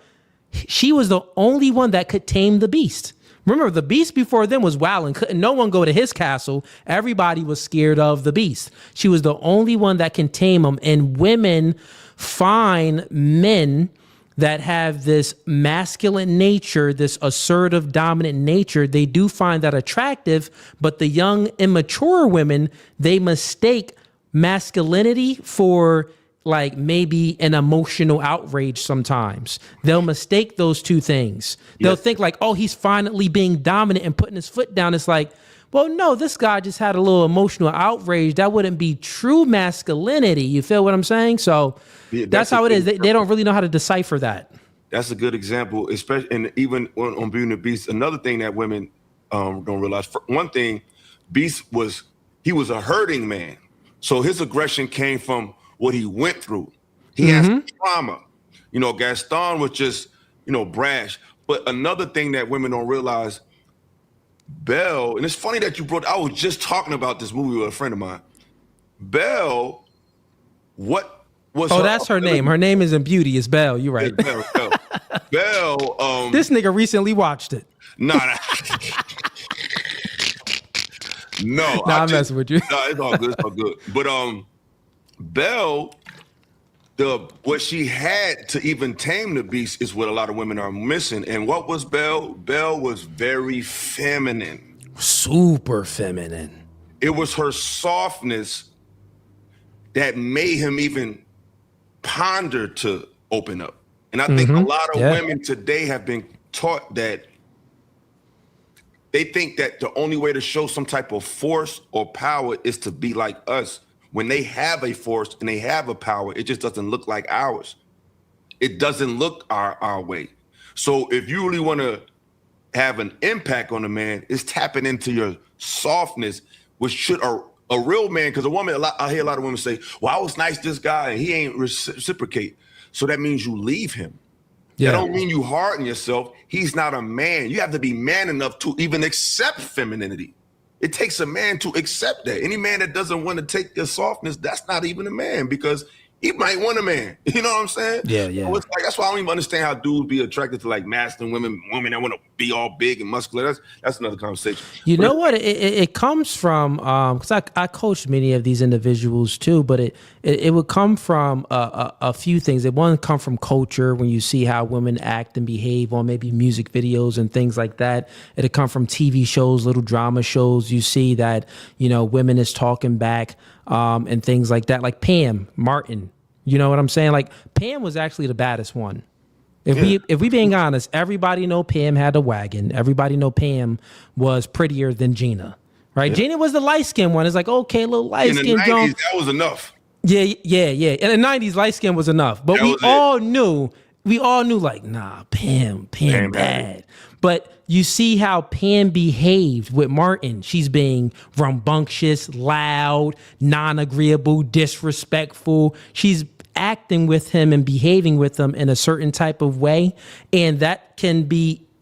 she was the only one that could tame the Beast. Remember, the Beast before them was wild and couldn't no one go to his castle. Everybody was scared of the Beast. She was the only one that can tame him. And women find men that have this masculine nature, this assertive, dominant nature. They do find that attractive, but the young, immature women, they mistake masculinity for like maybe an emotional outrage sometimes. They'll mistake those two things. They'll think like, oh, he's finally being dominant and putting his foot down. It's like, well, no, this guy just had a little emotional outrage. That wouldn't be true masculinity. You feel what I'm saying? So that's how it is. They don't really know how to decipher that. That's a good example, especially, and even on Beauty and the Beast. Another thing that women don't realize. One thing, Beast was he was a hurting man. So his aggression came from what he went through. He has trauma. You know, Gaston was just, brash. But another thing that women don't realize, Belle, and it's funny that you I was just talking about this movie with a friend of mine. Belle, what was that's her name. Her name isn't Beauty, it's Belle. You're right. Belle. Belle, this nigga recently watched it. No, I'm messing with you. No, it's all good. It's all good. But Belle, what she had to even tame the beast is what a lot of women are missing. And what was Belle? Belle was very feminine. Super feminine. It was her softness that made him even ponder to open up. And I think a lot of women today have been taught that they think that the only way to show some type of force or power is to be like us. When they have a force and they have a power, it just doesn't look like ours. It doesn't look our way. So if you really want to have an impact on a man, it's tapping into your softness, which should a real man, because a woman, I hear a lot of women say, well, I was nice to this guy and he ain't reciprocate. So that means you leave him. Yeah. That don't mean you harden yourself. He's not a man. You have to be man enough to even accept femininity. It takes a man to accept that. Any man that doesn't want to take their softness, that's not even a man, because he might want a man. You know what I'm saying? Yeah. So it's like, that's why I don't even understand how dudes be attracted to like masculine women that want to be all big and muscular. That's another conversation. You know what? It comes from, because I coach many of these individuals too, but it would come from a few things. It one come from culture, when you see how women act and behave on maybe music videos and things like that. It'd come from TV shows, little drama shows. You see that, women is talking back and things like that, like Pam Martin. You know what I'm saying? Like Pam was actually the baddest one. If we being honest, everybody know Pam had a wagon. Everybody know Pam was prettier than Gina, right? Yeah. Gina was the light skinned one. It's like, okay, little light skinned John. That was enough. Yeah. In the 90s, light skin was enough. But we all knew like, nah, Pam bad. But you see how Pam behaved with Martin. She's being rambunctious, loud, non-agreeable, disrespectful. She's acting with him and behaving with him in a certain type of way. And that can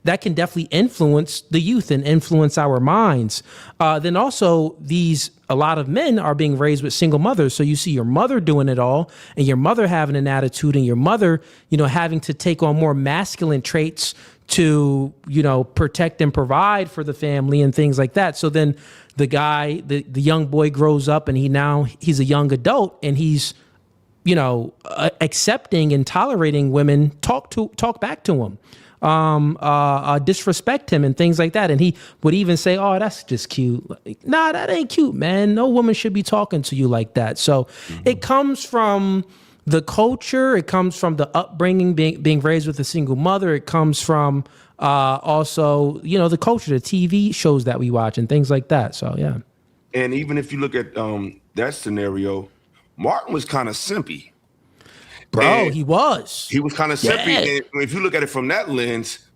definitely influence the youth and influence our minds. Then also a lot of men are being raised with single mothers. So you see your mother doing it all, and your mother having an attitude, and your mother, having to take on more masculine traits to, protect and provide for the family and things like that. So then the guy, the young boy grows up, and he's a young adult, and he's, accepting and tolerating women talk back to him. Disrespect him and things like that. And he would even say, oh, that's just cute. Like, nah, that ain't cute, man. No woman should be talking to you like that. So it comes from the culture. It comes from the upbringing, being raised with a single mother. It comes from also, the culture, the TV shows that we watch and things like that. So, yeah. And even if you look at that scenario, Martin was kind of simpy. Bro, and he was. He was kind of simpy. And if you look at it from that lens,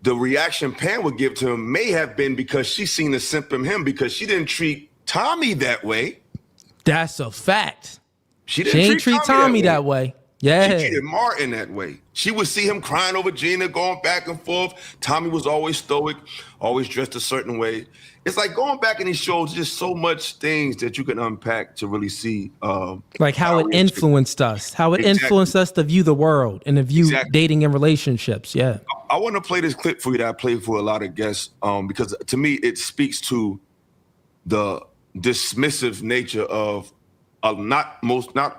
the reaction Pam would give to him may have been because she seen the simp in him, because she didn't treat Tommy that way. That's a fact. She didn't treat Tommy that way. Yeah. She treated Martin that way. She would see him crying over Gina, going back and forth. Tommy was always stoic, always dressed a certain way. It's like going back in these shows, just so much things that you can unpack to really see. Like how it influenced us, influenced us to view the world and to view dating and relationships. Yeah. I want to play this clip for you that I played for a lot of guests because to me, it speaks to the dismissive nature of not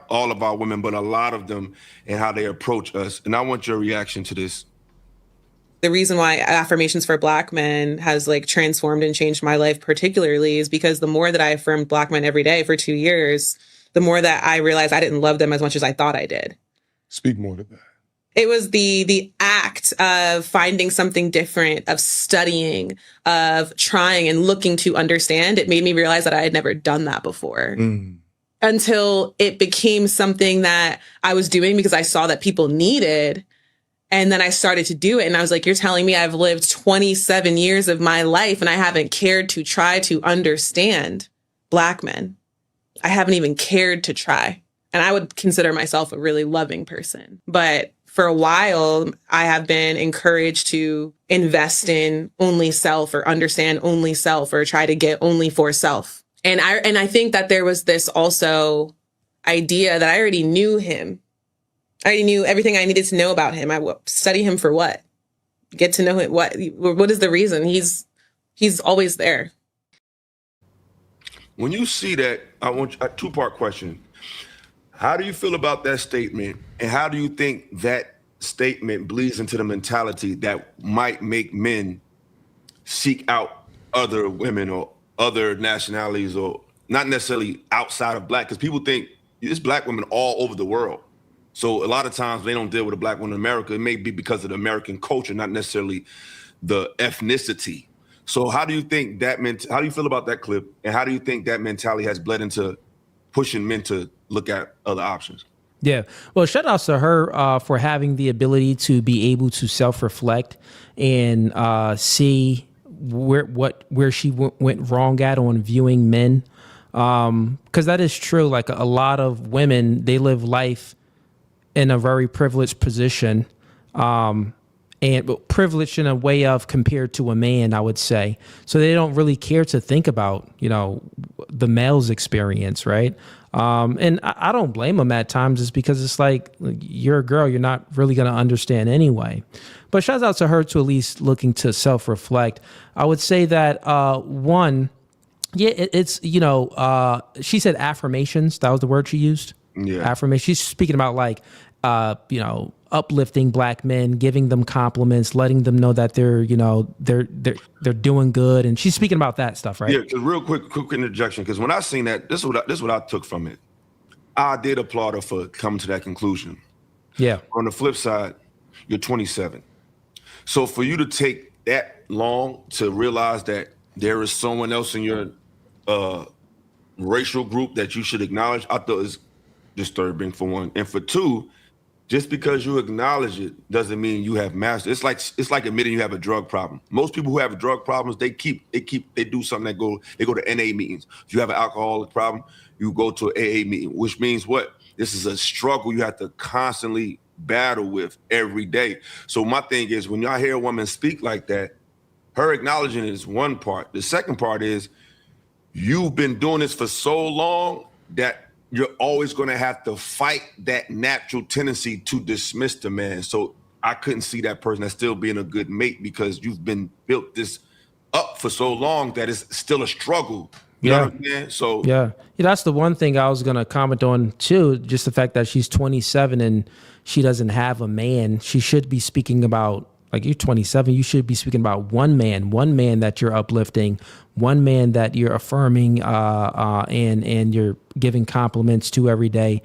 all of our women, but a lot of them, and how they approach us. And I want your reaction to this. The reason why affirmations for Black men has transformed and changed my life particularly is because the more that I affirmed Black men every day for 2 years, the more that I realized I didn't love them as much as I thought I did. Speak more to that. It was the act of finding something different, of studying, of trying and looking to understand. It made me realize that I had never done that before. Until it became something that I was doing because I saw that people needed. And then I started to do it. And I was like, you're telling me I've lived 27 years of my life and I haven't cared to try to understand Black men. I haven't even cared to try. And I would consider myself a really loving person. But for a while, I have been encouraged to invest in only self or understand only self or try to get only for self. And I think that there was this also idea that I already knew him. I already knew everything I needed to know about him. I would study him for what? Get to know him. What is the reason? He's always there. When you see that, I want a two-part question. How do you feel about that statement? And how do you think that statement bleeds into the mentality that might make men seek out other women or other nationalities, or not necessarily outside of Black? Because people think there's Black women all over the world. So a lot of times they don't deal with a Black woman in America. It may be because of the American culture, not necessarily the ethnicity. So how do you think that how do you feel about that clip? And how do you think that mentality has bled into pushing men to look at other options? Yeah. Well, shout outs to her for having the ability to be able to self-reflect and see where she went wrong at on viewing men. Because that is true. Like a lot of women, they live life in a very privileged position. And privileged in a way of compared to a man, I would say. So they don't really care to think about, the male's experience, right? And I don't blame them at times. It's because it's like, you're a girl, you're not really going to understand anyway. But shout out to her to at least looking to self-reflect. I would say that, one, it's, she said affirmations. That was the word she used. Yeah. Affirmation. She's speaking about like, uplifting Black men, giving them compliments, letting them know that they're doing good, and she's speaking about that stuff, right? Yeah. Real quick interjection, because when I seen that, this is what I took from it. I did applaud her for coming to that conclusion. Yeah. On the flip side, you're 27, so for you to take that long to realize that there is someone else in your racial group that you should acknowledge, I thought is disturbing, for one, and for two. Just because you acknowledge it doesn't mean you have mastered. It's like admitting you have a drug problem. Most people who have drug problems, they do something they go to NA meetings. If you have an alcoholic problem, you go to an AA meeting, which means what? This is a struggle you have to constantly battle with every day. So my thing is, when y'all hear a woman speak like that, her acknowledging is one part. The second part is, you've been doing this for so long that you're always going to have to fight that natural tendency to dismiss the man. So I couldn't see that person as still being a good mate, because you've been built this up for so long that it's still a struggle. You know what I'm saying? So yeah, that's the one thing I was going to comment on too. Just the fact that she's 27 and she doesn't have a man. She should be speaking about, like, you're 27, you should be speaking about one man that you're uplifting, one man that you're affirming, and you're giving compliments to every day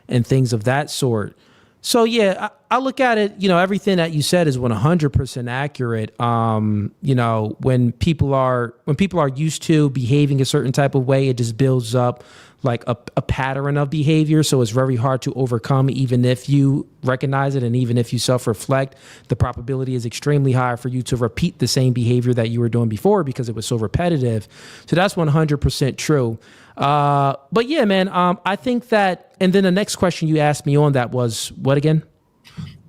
and things of that sort. So yeah, I look at it, everything that you said is 100% accurate. When people are used to behaving a certain type of way, it just builds up like a pattern of behavior. So it's very hard to overcome, even if you recognize it and even if you self-reflect. The probability is extremely high for you to repeat the same behavior that you were doing before because it was so repetitive. So that's 100% true. But yeah, man, I think that, and then the next question you asked me on that was what again?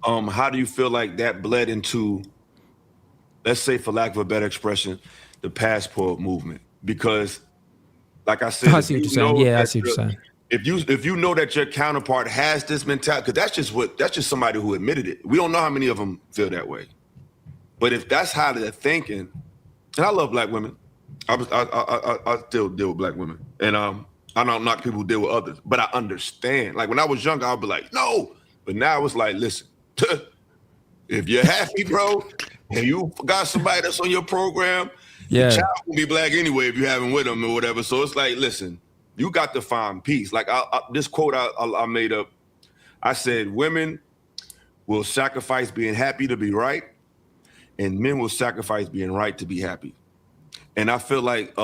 How do you feel like that bled into, let's say, for lack of a better expression, the passport movement? Because, like I said, I see what you're saying. Yeah, I see what you're saying. If you know that your counterpart has this mentality, because that's just somebody who admitted it. We don't know how many of them feel that way. But if that's how they're thinking, and I love Black women, I still deal with Black women, and I don't knock people who deal with others, but I understand. Like when I was younger, I'd be like, no, but now it's like, listen, if you're happy, bro, and you got somebody that's on your program, your child will be Black anyway if you haven't with them or whatever. So it's like, listen, you got to find peace. Like this quote I made up, I said, women will sacrifice being happy to be right, and men will sacrifice being right to be happy. And I feel like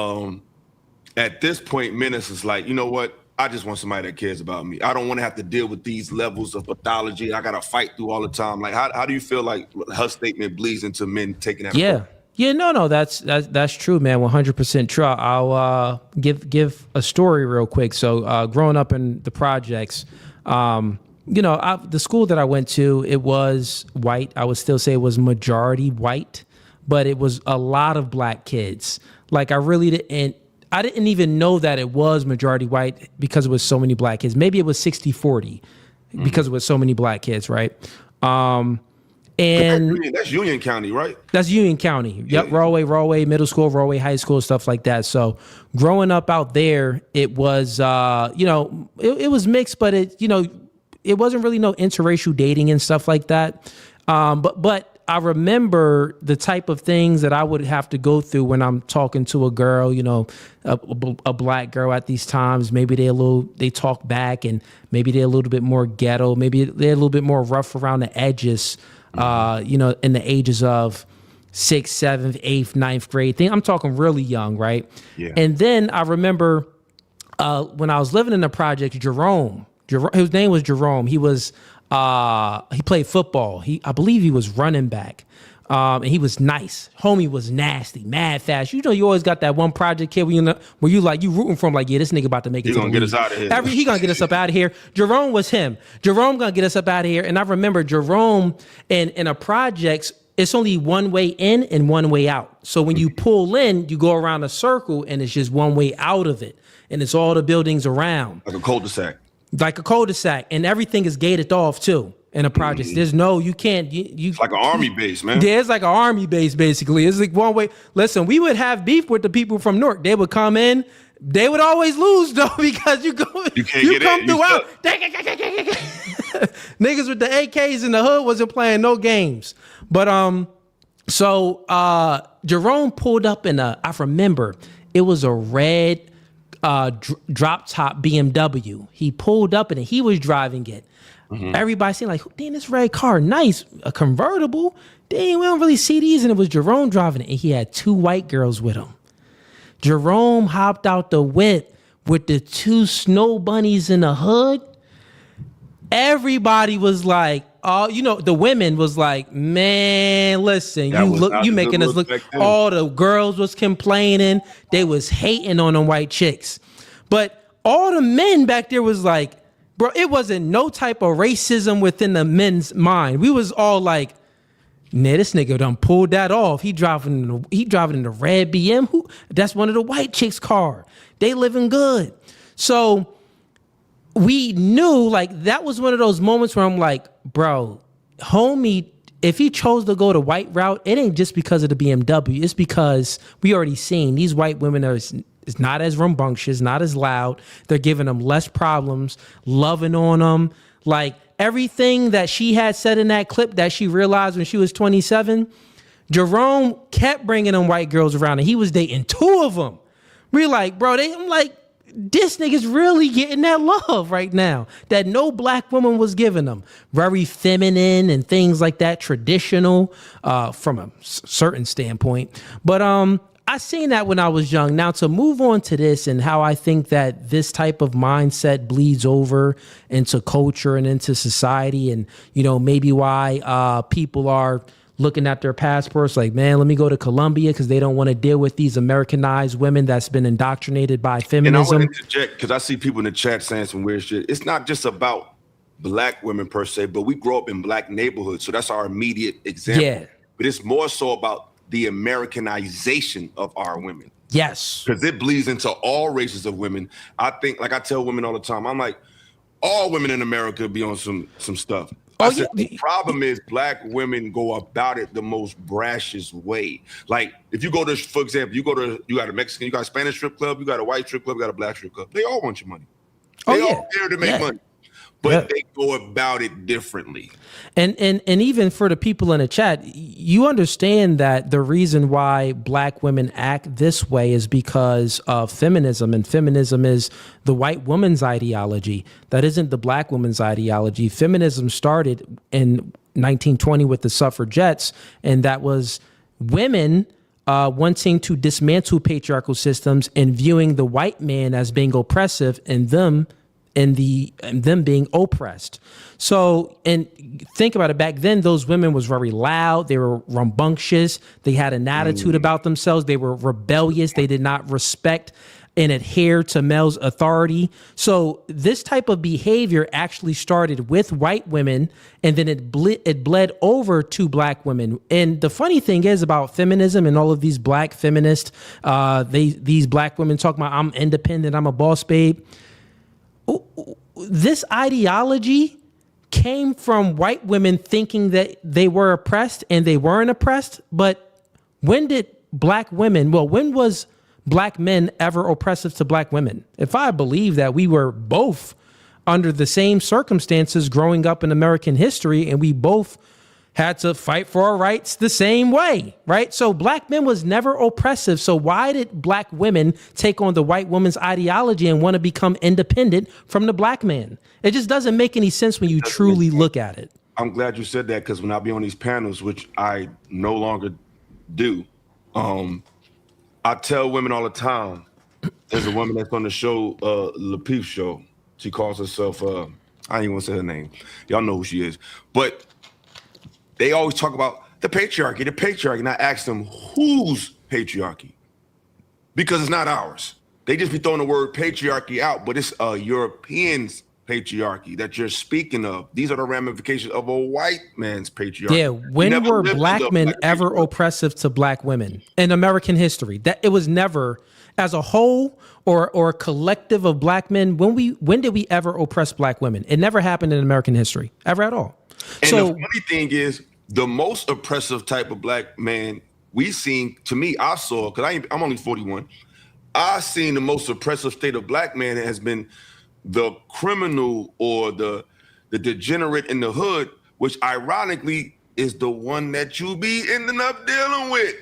at this point, men is just like, you know what? I just want somebody that cares about me. I don't want to have to deal with these levels of pathology I got to fight through all the time. Like, how do you feel like her statement bleeds into men taking that? Yeah. Yeah, no, that's true, man. 100% true. I'll give a story real quick. So, growing up in the projects, the school that I went to, it was white. I would still say it was majority white, but it was a lot of black kids. Like I didn't even know that it was majority white because it was so many black kids. Maybe it was 60-40 because it was so many black kids, right? And that's Union County, right? That's Union County. Yep. Rahway Middle School, Rahway High School, stuff like that. So growing up out there, it was, it was mixed, but it wasn't really no interracial dating and stuff like that. But I remember the type of things that I would have to go through when I'm talking to a girl, a black girl at these times. Maybe they talk back, and maybe they're a little bit more ghetto. Maybe they're a little bit more rough around the edges, in the ages of 6th, 7th, 8th, 9th grade thing. I'm talking really young, right? Yeah. And then I remember when I was living in the project, Jerome, his name was Jerome. He was he played football. I believe he was running back. And he was nice. Homie was nasty, mad fast. You always got that one project kid where you rooting for him, like, yeah, this nigga about to make it. He gonna get us out of here. He gonna get us up out of here. Jerome was him. Jerome gonna get us up out of here. And I remember Jerome in a projects, it's only one way in and one way out. So when you pull in, you go around a circle and it's just one way out of it. And it's all the buildings around. Like a cul-de-sac. And everything is gated off too in a project. There's no, you can't, it's like an army base, man. Yeah, it's like an army base, basically. It's like one way. Listen, we would have beef with the people from Newark. They would come in. They would always lose though, because you come throughout. Niggas with the AKs in the hood wasn't playing no games. But Jerome pulled up in I remember it was a red drop top BMW. He pulled up in it. He was driving it. Mm-hmm. Everybody seemed like, damn, this red car, nice, a convertible. Dang, we don't really see these. And it was Jerome driving it. And he had 2 white girls with him. Jerome hopped out the whip with the 2 snow bunnies in the hood. Everybody was like, the women was like, man, listen, you making us look. All the girls was complaining. They was hating on them white chicks. But all the men back there was like, bro, it wasn't no type of racism within the men's mind. We was all like, nah, this nigga done pulled that off. He driving in the red BM. That's one of the white chicks' car. They living good. So we knew, like, that was one of those moments where I'm like, bro, homie, if he chose to go the white route, it ain't just because of the BMW. It's because we already seen these white women is not as rambunctious, not as loud. They're giving them less problems, loving on them. Like, everything that she had said in that clip that she realized when she was 27, Jerome kept bringing them white girls around, and he was dating 2 of them. We're like, bro, I'm like, this nigga's really getting that love right now that no black woman was giving them. Very feminine and things like that, traditional from a certain standpoint. But I seen that when I was young. Now, to move on to this and how I think that this type of mindset bleeds over into culture and into society, and maybe why people are looking at their passports like, man, let me go to Colombia because they don't want to deal with these Americanized women that's been indoctrinated by feminism. And I want to interject because I see people in the chat saying some weird shit. It's not just about black women per se, but we grow up in black neighborhoods, so that's our immediate example. Yeah. But it's more so about the Americanization of our women. Yes. Because it bleeds into all races of women. I think, like I tell women all the time, I'm like, all women in America be on some stuff. The problem is black women go about it the most brashest way. Like, if you go to, for example, you got a Mexican, you got a Spanish strip club, you got a white strip club, you got a black strip club. They all want your money. They all there to make money. But they go about it differently. And even for the people in the chat, you understand that the reason why black women act this way is because of feminism, and feminism is the white woman's ideology. That isn't the black woman's ideology. Feminism started in 1920 with the suffragettes, and that was women wanting to dismantle patriarchal systems and viewing the white man as being oppressive and them and them being oppressed. So, and think about it, back then, those women was very loud. They were rambunctious. They had an attitude about themselves. They were rebellious. They did not respect and adhere to male's authority. So this type of behavior actually started with white women, and then it bled over to black women. And the funny thing is about feminism and all of these black feminists, these black women talking about, I'm independent, I'm a boss babe. This ideology came from white women thinking that they were oppressed and they weren't oppressed. But when was black men ever oppressive to black women? If I believe that we were both under the same circumstances growing up in American history, and we both had to fight for our rights the same way, right? So black men was never oppressive. So why did black women take on the white woman's ideology and want to become independent from the black man? It just doesn't make any sense when you truly look at it. I'm glad you said that, because when I be on these panels, which I no longer do, I tell women all the time, there's a woman that's on the show, Lapeef show. She calls herself, I ain't even want to say her name. Y'all know who she is. But they always talk about the patriarchy. And I ask them, whose patriarchy? Because it's not ours. They just be throwing the word patriarchy out, but it's a European's patriarchy that you're speaking of. These are the ramifications of a white man's patriarchy. Yeah, when were black men ever oppressive to black women in American history? That it was never, as a whole or a collective of black men. When did we ever oppress black women? It never happened in American history, ever at all. And so, the funny thing is, the most oppressive type of black man we seen, to me, I saw, because I'm only 41, I seen the most oppressive state of black man has been the criminal or the degenerate in the hood, which ironically is the one that you be ending up dealing with.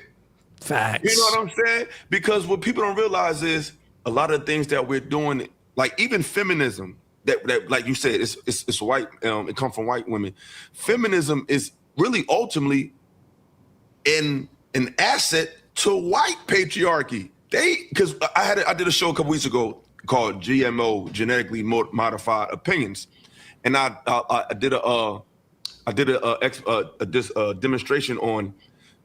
Facts. You know what I'm saying? Because what people don't realize is a lot of things that we're doing, like even feminism, that like you said, it's white, it comes from white women. Feminism is really ultimately an asset to white patriarchy. Because I did a show a couple weeks ago called GMO, genetically modified opinions, and I did a demonstration on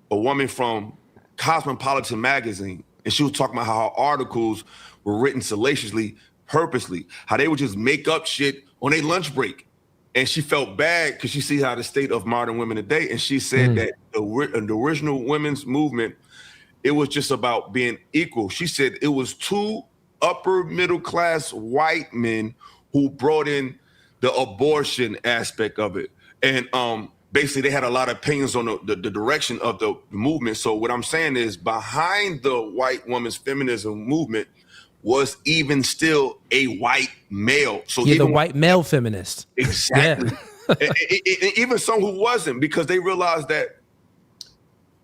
a woman from Cosmopolitan magazine, and she was talking about how her articles were written salaciously, purposely, how they would just make up shit on a lunch break, and she felt bad because she see how the state of modern women today, and she said that the original women's movement, it was just about being equal. She said it was two upper middle class white men who brought in the abortion aspect of it. And basically they had a lot of opinions on the direction of the movement. So what I'm saying is, behind the white woman's feminism movement was even still a white male. So the white male feminist. Exactly. Yeah. Even some who wasn't, because they realized that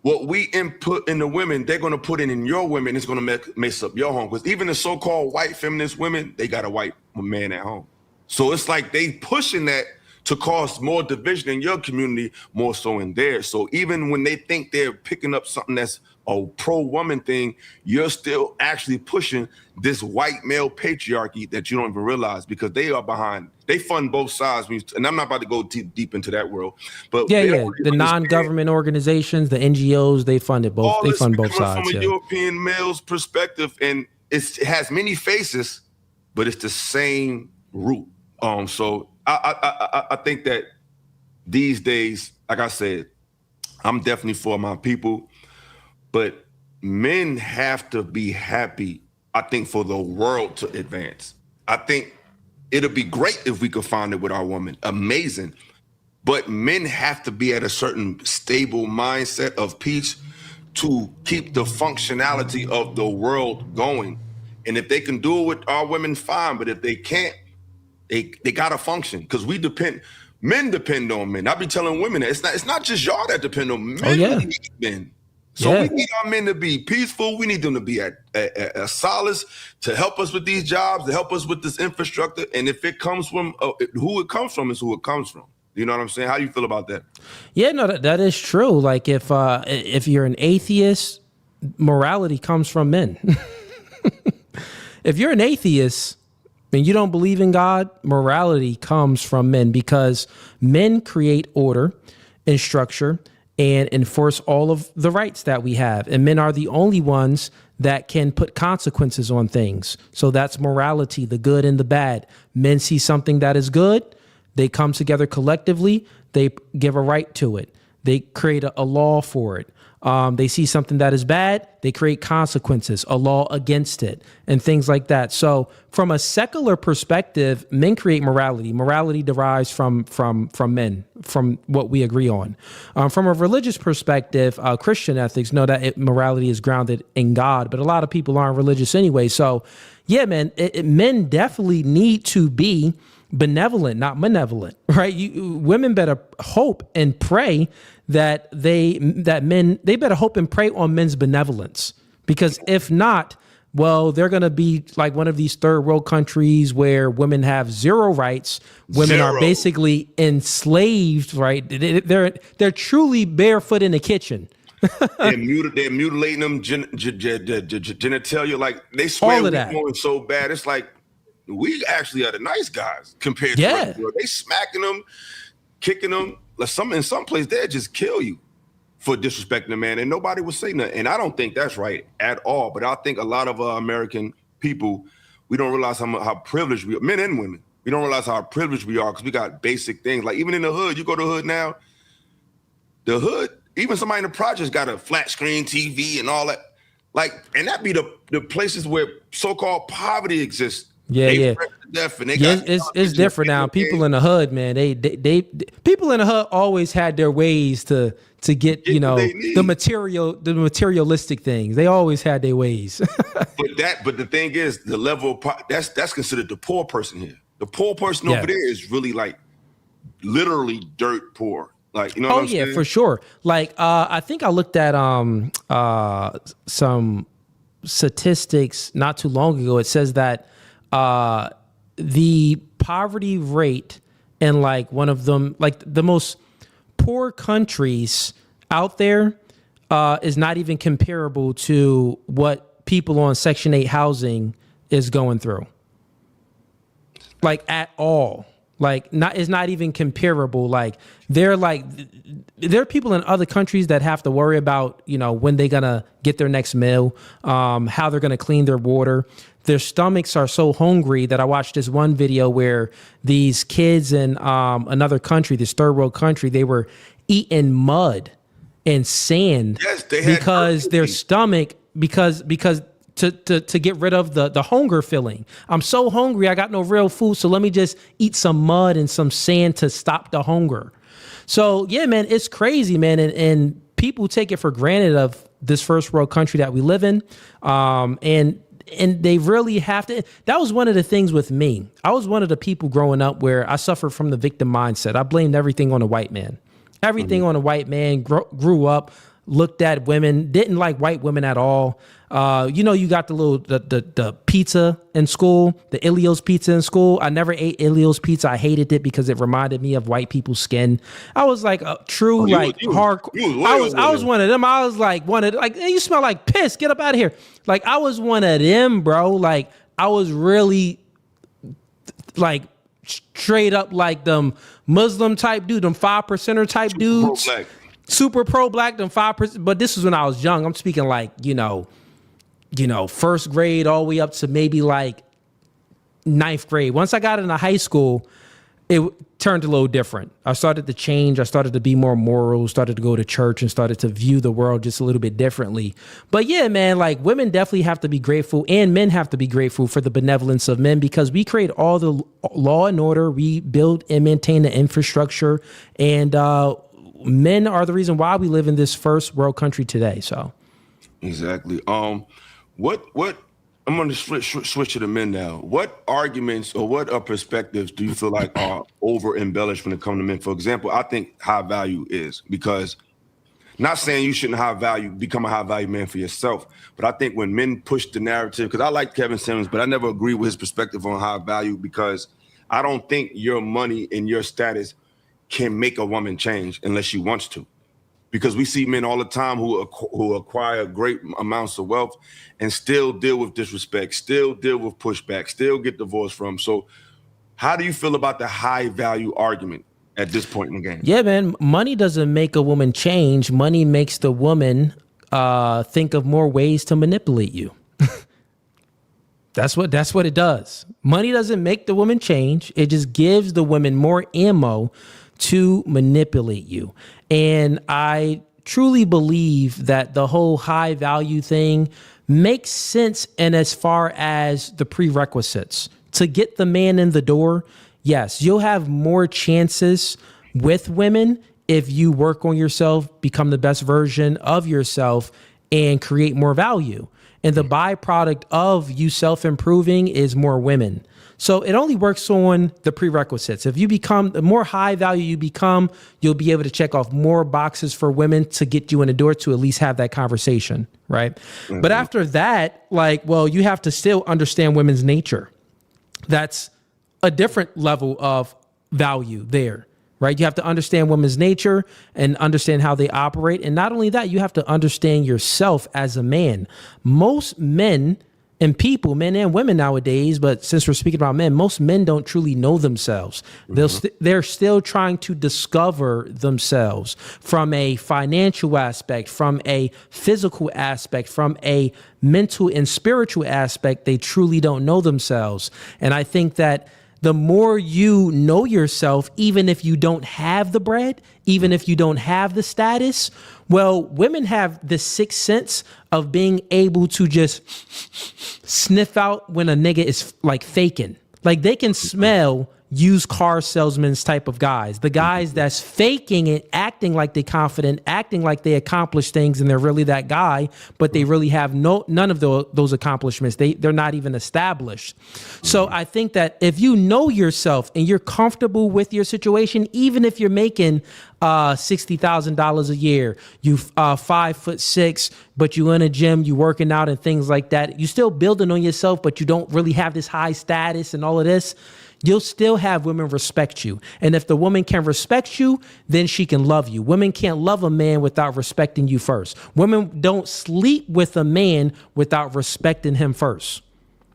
what we input in the women, they're going to put in your women. It's going to mess up your home. Because even the so-called white feminist women, they got a white man at home. So it's like they pushing that to cause more division in your community, more so in theirs. So even when they think they're picking up something that's a pro-woman thing, you're still actually pushing this white male patriarchy that you don't even realize, because they are behind. They fund both sides. And I'm not about to go deep into that world. But the non-government organizations, the NGOs, they fund it both. They fund both sides. From a European male's perspective, and it has many faces, but it's the same root. So I think that these days, like I said, I'm definitely for my people, but men have to be happy, I think, for the world to advance. I think it'll be great if we could find it with our woman. Amazing. But men have to be at a certain stable mindset of peace to keep the functionality of the world going. And if they can do it with our women, fine. But if they can't, they gotta function, because men depend on men. I be telling women that it's not just y'all that depend on men. Need men. So we need our men to be peaceful. We need them to be at solace, to help us with these jobs, to help us with this infrastructure. And if it comes from who it comes from is who it comes from. You know what I'm saying? How do you feel about that? Yeah, no, that is true. Like if you're an atheist, morality comes from men. If you're an atheist, When you don't believe in God, morality comes from men because men create order and structure and enforce all of the rights that we have. And men are the only ones that can put consequences on things. So that's morality, the good and the bad. Men see something that is good, they come together collectively, they give a right to it. They create a law for it. They see something that is bad, they create consequences, a law against it, and things like that. So from a secular perspective, men create morality. Morality derives from men, from what we agree on. From a religious perspective, Christian ethics know that morality is grounded in God, but a lot of people aren't religious anyway. So yeah, man, men definitely need to be benevolent, not malevolent, right? Women better hope and pray that men better hope and pray on men's benevolence, because if not, well, they're going to be like one of these third world countries where women have zero rights. Women are basically enslaved, right? They're truly barefoot in the kitchen. They're mutilating them genitalia, like they swear we're going so bad. It's like we actually are the nice guys compared to other girls. They smacking them, kicking them. In some place they'll just kill you for disrespecting a man, and nobody will say nothing. And I don't think that's right at all. But I think a lot of American people, we don't realize how privileged we are, men and women. We don't realize how privileged we are because we got basic things. Like even in the hood, you go to the hood now, the hood, even somebody in the projects got a flat screen TV and all that. Like, and that be the places where so-called poverty exists. It's different now. People in the hood, man, they people in the hood always had their ways to get the materialistic things. They always had their ways. but the thing is, the level of that's considered the poor person here. The poor person over there is really like literally dirt poor. Like, you know what I'm saying? For sure. Like I think I looked at some statistics not too long ago. It says that the poverty rate in like one of them, like the most poor countries out there, is not even comparable to what people on Section 8 housing is going through. Like at all. Like it's not even comparable. Like there are people in other countries that have to worry about, when they're gonna get their next meal, how they're gonna clean their water. Their stomachs are so hungry that I watched this one video where these kids in another country, this third world country, they were eating mud and sand because their stomach, because to get rid of the hunger feeling. I'm so hungry, I got no real food, so let me just eat some mud and some sand to stop the hunger. So yeah, man, it's crazy, man, and people take it for granted of this first world country that we live in, and they really have to. That was one of the things with me. I was one of the people growing up where I suffered from the victim mindset. I blamed everything on the white man. Everything on a white man. Grew up, looked at women, didn't like white women at all. You got the pizza in school, the Ilios pizza in school. I never ate Ilios pizza. I hated it because it reminded me of white people's skin. I was like a true hardcore. I was one of them. I was like hey, you smell like piss. Get up out of here. Like I was one of them, bro. Like I was really like straight up like them Muslim type dude, them 5%er type dudes. Super pro black, them 5%. But this was when I was young. I'm speaking like, first grade all the way up to maybe like ninth grade. Once I got into high school, it turned a little different. I started to change. I started to be more moral, started to go to church, and started to view the world just a little bit differently. But yeah, man, like women definitely have to be grateful, and men have to be grateful for the benevolence of men, because we create all the law and order. We build and maintain the infrastructure, and men are the reason why we live in this first world country today. So exactly. What I'm going to switch to the men now. What arguments or what perspectives do you feel like are over embellished when it comes to men? For example, I think high value is, because not saying you shouldn't become a high value man for yourself, but I think when men push the narrative, because I like Kevin Simmons, but I never agree with his perspective on high value, because I don't think your money and your status can make a woman change unless she wants to. because we see men all the time who acquire great amounts of wealth and still deal with disrespect, still deal with pushback, still get divorced from. So how do you feel about the high value argument at this point in the game? Yeah, man, money doesn't make a woman change. Money makes the woman think of more ways to manipulate you. That's what it does. Money doesn't make the woman change. It just gives the women more ammo to manipulate you. And I truly believe that the whole high value thing makes sense. And as far as the prerequisites to get the man in the door, yes, you'll have more chances with women if you work on yourself, become the best version of yourself, and create more value. And the byproduct of you self-improving is more women. So it only works on the prerequisites. If you become, the more high value you become, you'll be able to check off more boxes for women to get you in the door to at least have that conversation, right? Mm-hmm. But after that, you have to still understand women's nature. That's a different level of value there, right? You have to understand women's nature and understand how they operate. And not only that, you have to understand yourself as a man. Most men and people, men and women nowadays, but since we're speaking about men, most men don't truly know themselves. They're still trying to discover themselves from a financial aspect, from a physical aspect, from a mental and spiritual aspect. They truly don't know themselves. And I think that the more you know yourself, even if you don't have the bread, even if you don't have the status, well, women have the sixth sense of being able to just sniff out when a nigga is like faking. Like they can smell used car salesmen's type of guys, the guys that's faking it, acting like they're confident, acting like they accomplish things and they're really that guy, but they really have none of those accomplishments. They're not even established. So I think that if you know yourself and you're comfortable with your situation, even if you're making $60,000 a year, you 5'6", but you in a gym, you working out and things like that, you still building on yourself, but you don't really have this high status and all of this, you'll still have women respect you. And if the woman can respect you, then she can love you. Women can't love a man without respecting you first. Women don't sleep with a man without respecting him first.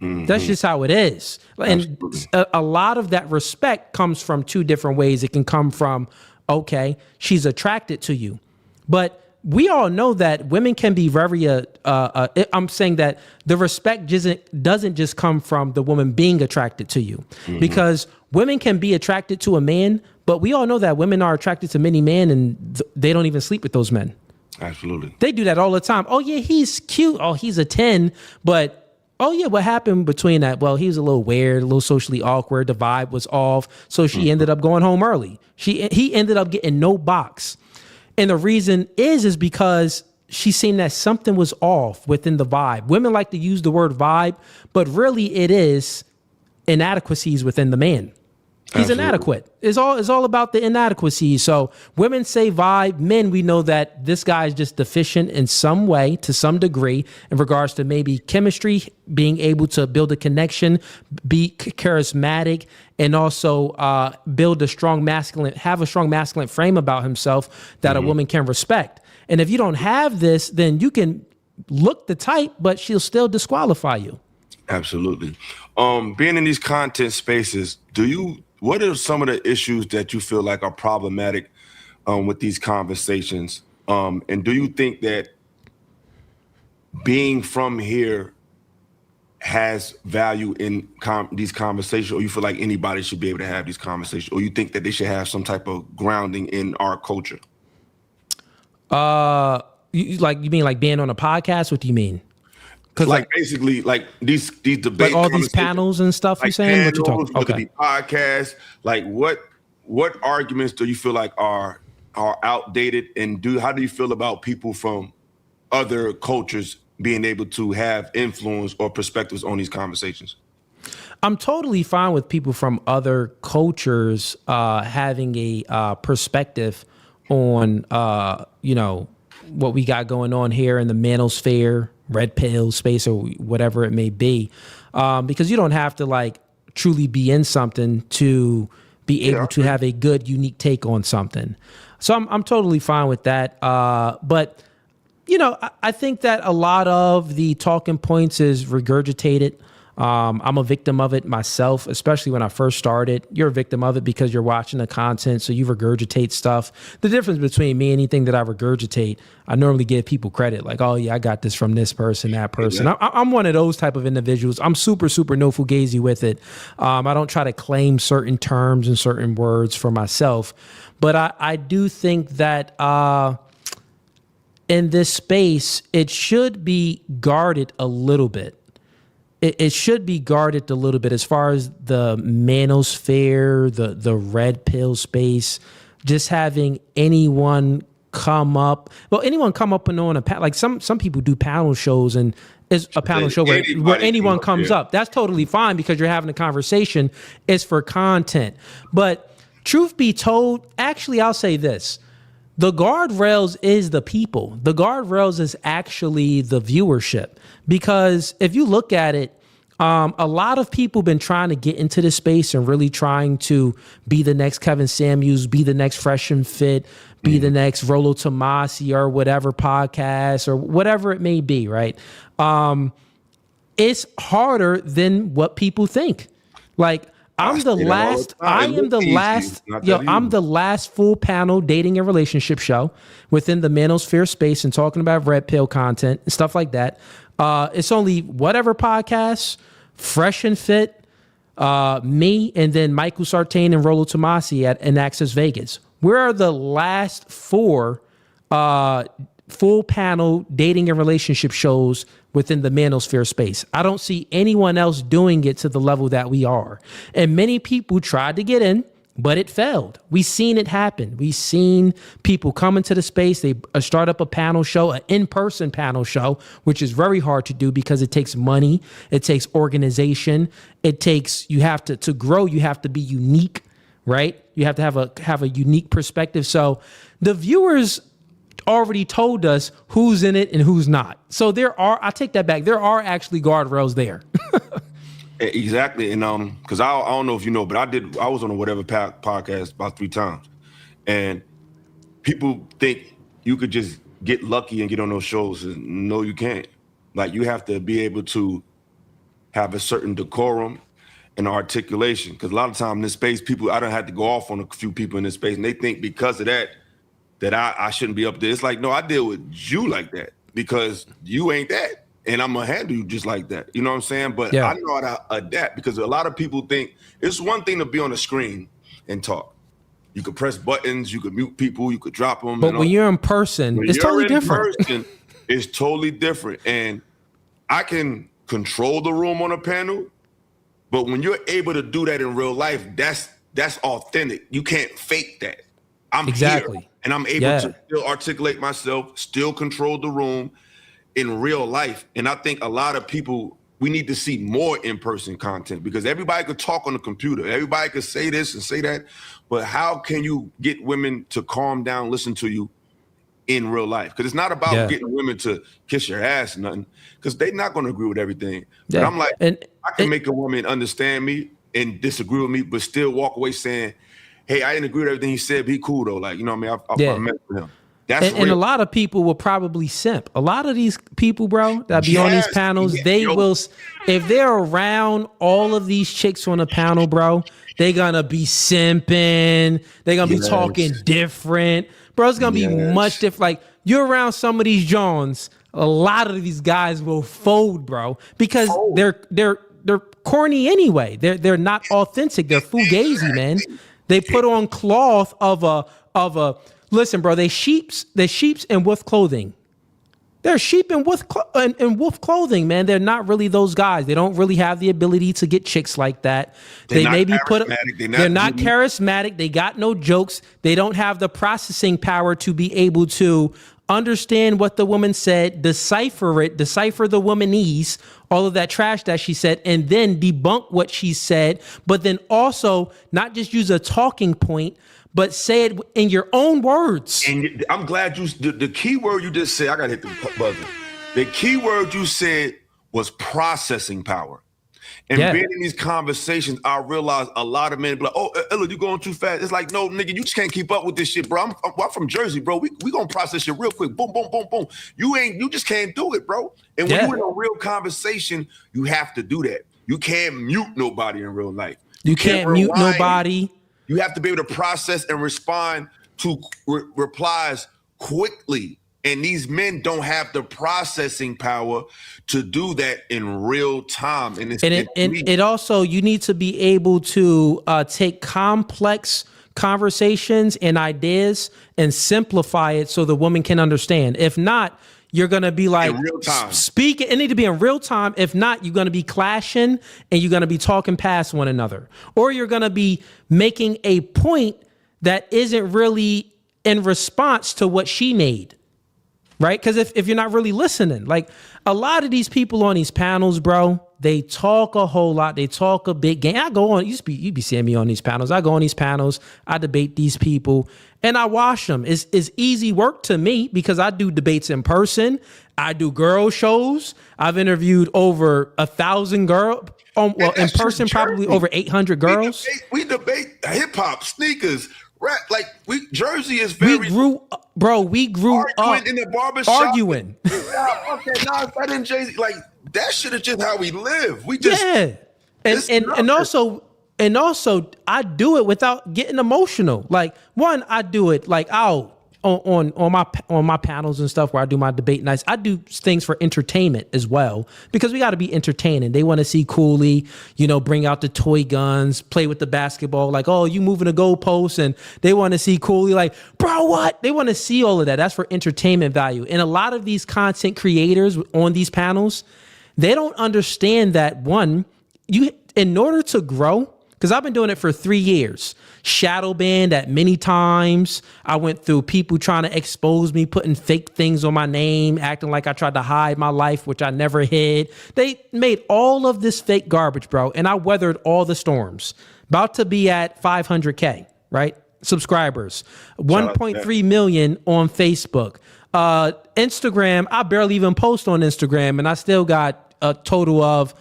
Mm-hmm. That's just how it is. And a lot of that respect comes from two different ways. It can come from, okay, she's attracted to you. But we all know that women can be very, I'm saying that the respect doesn't just come from the woman being attracted to you, because women can be attracted to a man, but we all know that women are attracted to many men and they don't even sleep with those men. Absolutely. They do that all the time. Oh yeah, he's cute. Oh, he's a 10, but oh yeah, what happened between that? Well, he was a little weird, a little socially awkward. The vibe was off. So she ended up going home early. He ended up getting no box. And the reason is because she seen that something was off within the vibe. Women like to use the word vibe, but really it is inadequacies within the man. He's inadequate. It's all about the inadequacies. So women say vibe. Men, we know that this guy is just deficient in some way, to some degree, in regards to maybe chemistry, being able to build a connection, be charismatic, and also have a strong masculine frame about himself that a woman can respect. And if you don't have this, then you can look the type, but she'll still disqualify you. Absolutely. Being in these content spaces, what are some of the issues that you feel like are problematic with these conversations? And do you think that being from here has value in these conversations, or you feel like anybody should be able to have these conversations, or you think that they should have some type of grounding in our culture? You mean like being on a podcast? What do you mean? Like basically, like these debates, like all these panels and stuff. Like you're saying? Panels, what you talking? Okay. The podcasts. Like what arguments do you feel like are outdated, and how do you feel about people from other cultures being able to have influence or perspectives on these conversations? I'm totally fine with people from other cultures having a perspective on what we got going on here in the manosphere, red pill space, or whatever it may be, because you don't have to like truly be in something to be able to have a good, unique take on something. So I'm totally fine with that. But I think that a lot of the talking points is regurgitated. I'm a victim of it myself, especially when I first started. You're a victim of it because you're watching the content, so you regurgitate stuff. The difference between me and anything that I regurgitate, I normally give people credit, like, oh yeah, I got this from this person, that person. Yeah. I'm one of those type of individuals. I'm super no fugazi with it. I don't try to claim certain terms and certain words for myself, but I do think that in this space, it should be guarded a little bit. It should be guarded a little bit as far as the manosphere, the red pill space, just having anyone come up and on a panel. Like some people do panel shows, and it's a panel show where anyone comes up. That's totally fine because you're having a conversation. It's for content. But truth be told, actually, I'll say this. The guardrails is the people. The guardrails is actually the viewership. Because if you look at it, a lot of people been trying to get into this space and really trying to be the next Kevin Samuels, be the next Fresh and Fit, be the next Rollo Tomasi or whatever podcast or whatever it may be, right? It's harder than what people think. Like, I'm the last full panel dating and relationship show within the manosphere space and talking about red pill content and stuff like that. It's only whatever podcasts, Fresh and Fit, me, and then Michael Sartain and Rollo Tomasi in Access Vegas. We're the last 4 full panel dating and relationship shows within the manosphere space. I don't see anyone else doing it to the level that we are. And many people tried to get in, but it failed. We've seen it happen. We've seen people come into the space. They start up a panel show, an in-person panel show, which is very hard to do because it takes money. It takes organization. You have to grow. You have to be unique, right? You have to have a unique perspective. So the viewers already told us who's in it and who's not. So I take that back. There are actually guardrails there. Exactly. And because I don't know if you know, but I was on a whatever podcast about 3 times. And people think you could just get lucky and get on those shows. And no, you can't. Like, you have to be able to have a certain decorum and articulation. Because a lot of time in this space, I don't have to go off on a few people in this space, and they think because of that I shouldn't be up there. It's like, no, I deal with you like that because you ain't that. And I'm going to handle you just like that. You know what I'm saying? But I know how to adapt because a lot of people think it's one thing to be on the screen and talk. You could press buttons, you could mute people, you could drop them. But when you're in person, it's totally different. It's totally different. And I can control the room on a panel, but when you're able to do that in real life, that's authentic. You can't fake that. I'm exactly. Here, and I'm able to still articulate myself, still control the room in real life. And I think a lot of people, we need to see more in-person content because everybody could talk on the computer. Everybody could say this and say that. But how can you get women to calm down, listen to you in real life? Because it's not about getting women to kiss your ass or nothing, because they're not going to agree with everything. Yeah. But I'm like, I can make a woman understand me and disagree with me, but still walk away saying, hey, I didn't agree with everything he said, but he cool though. Like, you know what I mean? I met with him. And a lot of people will probably simp. A lot of these people, bro, that be on these panels, they will, if they're around all of these chicks on a panel, bro, they're going to be simping. They're going to be talking different. Bro, it's going to be much different. Like, you're around some of these Jones, a lot of these guys will fold, bro, because they're corny anyway. They're not authentic. They're fugazi, man. They put on cloth of a listen, bro, they sheeps in wolf clothing. They're sheep in wolf clothing, man. They're not really those guys. They don't really have the ability to get chicks like that. They're not charismatic. They got no jokes. They don't have the processing power to be able to understand what the woman said, decipher the womanese, all of that trash that she said, and then debunk what she said, but then also not just use a talking point, but say it in your own words. And I'm glad the key word you just said, I got to hit the buzzer. The key word you said was processing power. And being in these conversations, I realize a lot of men be like, "Oh, Ella, you going too fast." It's like, no, nigga, you just can't keep up with this shit, bro. I'm from Jersey, bro. We gonna process shit real quick. Boom, boom, boom, boom. You just can't do it, bro. And when you're in a real conversation, you have to do that. You can't mute nobody in real life. You can't mute nobody. You have to be able to process and respond to replies quickly. And these men don't have the processing power to do that in real time. And it also, you need to be able to take complex conversations and ideas and simplify it so the woman can understand. If not, you're going to be like, in real time. Speak. It need to be in real time. If not, you're going to be clashing and you're going to be talking past one another. Or you're going to be making a point that isn't really in response to what she made. Right? Because if you're not really listening, like a lot of these people on these panels, bro, they talk a whole lot. They talk a big game. I go on, you be seeing me on these panels. I go on these panels. I debate these people and I watch them. It's easy work to me because I do debates in person. I do girl shows. I've interviewed over 1,000 girls. In person, probably over 800 girls. We debate hip hop, sneakers, rap. Like Jersey is very. We grew up in the barbershop. Arguing. That didn't Jay-Z. Like that shit is just how we live. We just and also I do it without getting emotional. Like one, I do it like on my panels and stuff where I do my debate nights. I do things for entertainment as well because we got to be entertaining. They want to see Cooley, bring out the toy guns, play with the basketball. Like, oh, you moving the goalposts, and they want to see Cooley. Like, bro, what? They want to see all of that. That's for entertainment value. And a lot of these content creators on these panels, they don't understand that in order to grow. Because I've been doing it for 3 years. Shadow banned at many times. I went through people trying to expose me, putting fake things on my name, acting like I tried to hide my life, which I never hid. They made all of this fake garbage, bro. And I weathered all the storms. About to be at 500K, right? Subscribers. 1.3 million on Facebook. Instagram, I barely even post on Instagram, and I still got a total of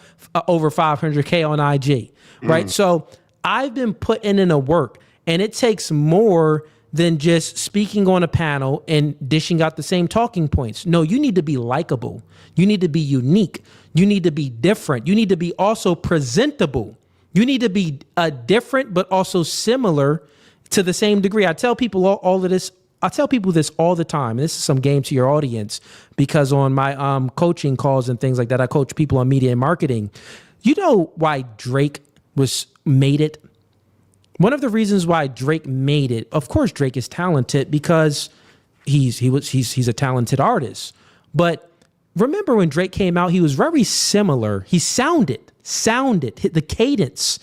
over 500K on IG. Right. So I've been putting in a work, and it takes more than just speaking on a panel and dishing out the same talking points. No, you need to be likable. You need to be unique. You need to be different. You need to be also presentable. You need to be different, but also similar to the same degree. I tell people all of this. I tell people this all the time. And this is some game to your audience because on my coaching calls and things like that, I coach people on media and marketing. You know why Drake made it? One of the reasons why Drake made it, of course, Drake is talented because he's a talented artist. But remember when Drake came out, he was very similar. He sounded the cadence,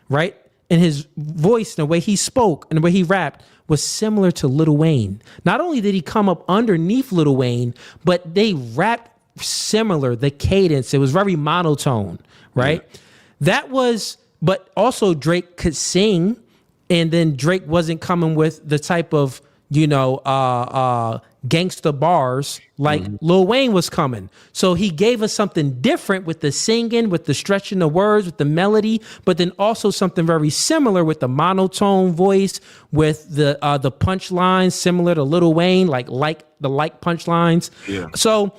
right? And his voice and the way he spoke and the way he rapped was similar to Lil Wayne. Not only did he come up underneath Lil Wayne, but they rapped similar, the cadence. It was very monotone, right? Yeah. But also Drake could sing, and then Drake wasn't coming with the type of, gangsta bars like Lil Wayne was coming. So he gave us something different with the singing, with the stretching the words, with the melody, but then also something very similar with the monotone voice, with the punchlines similar to Lil Wayne, like the punchlines. Yeah. So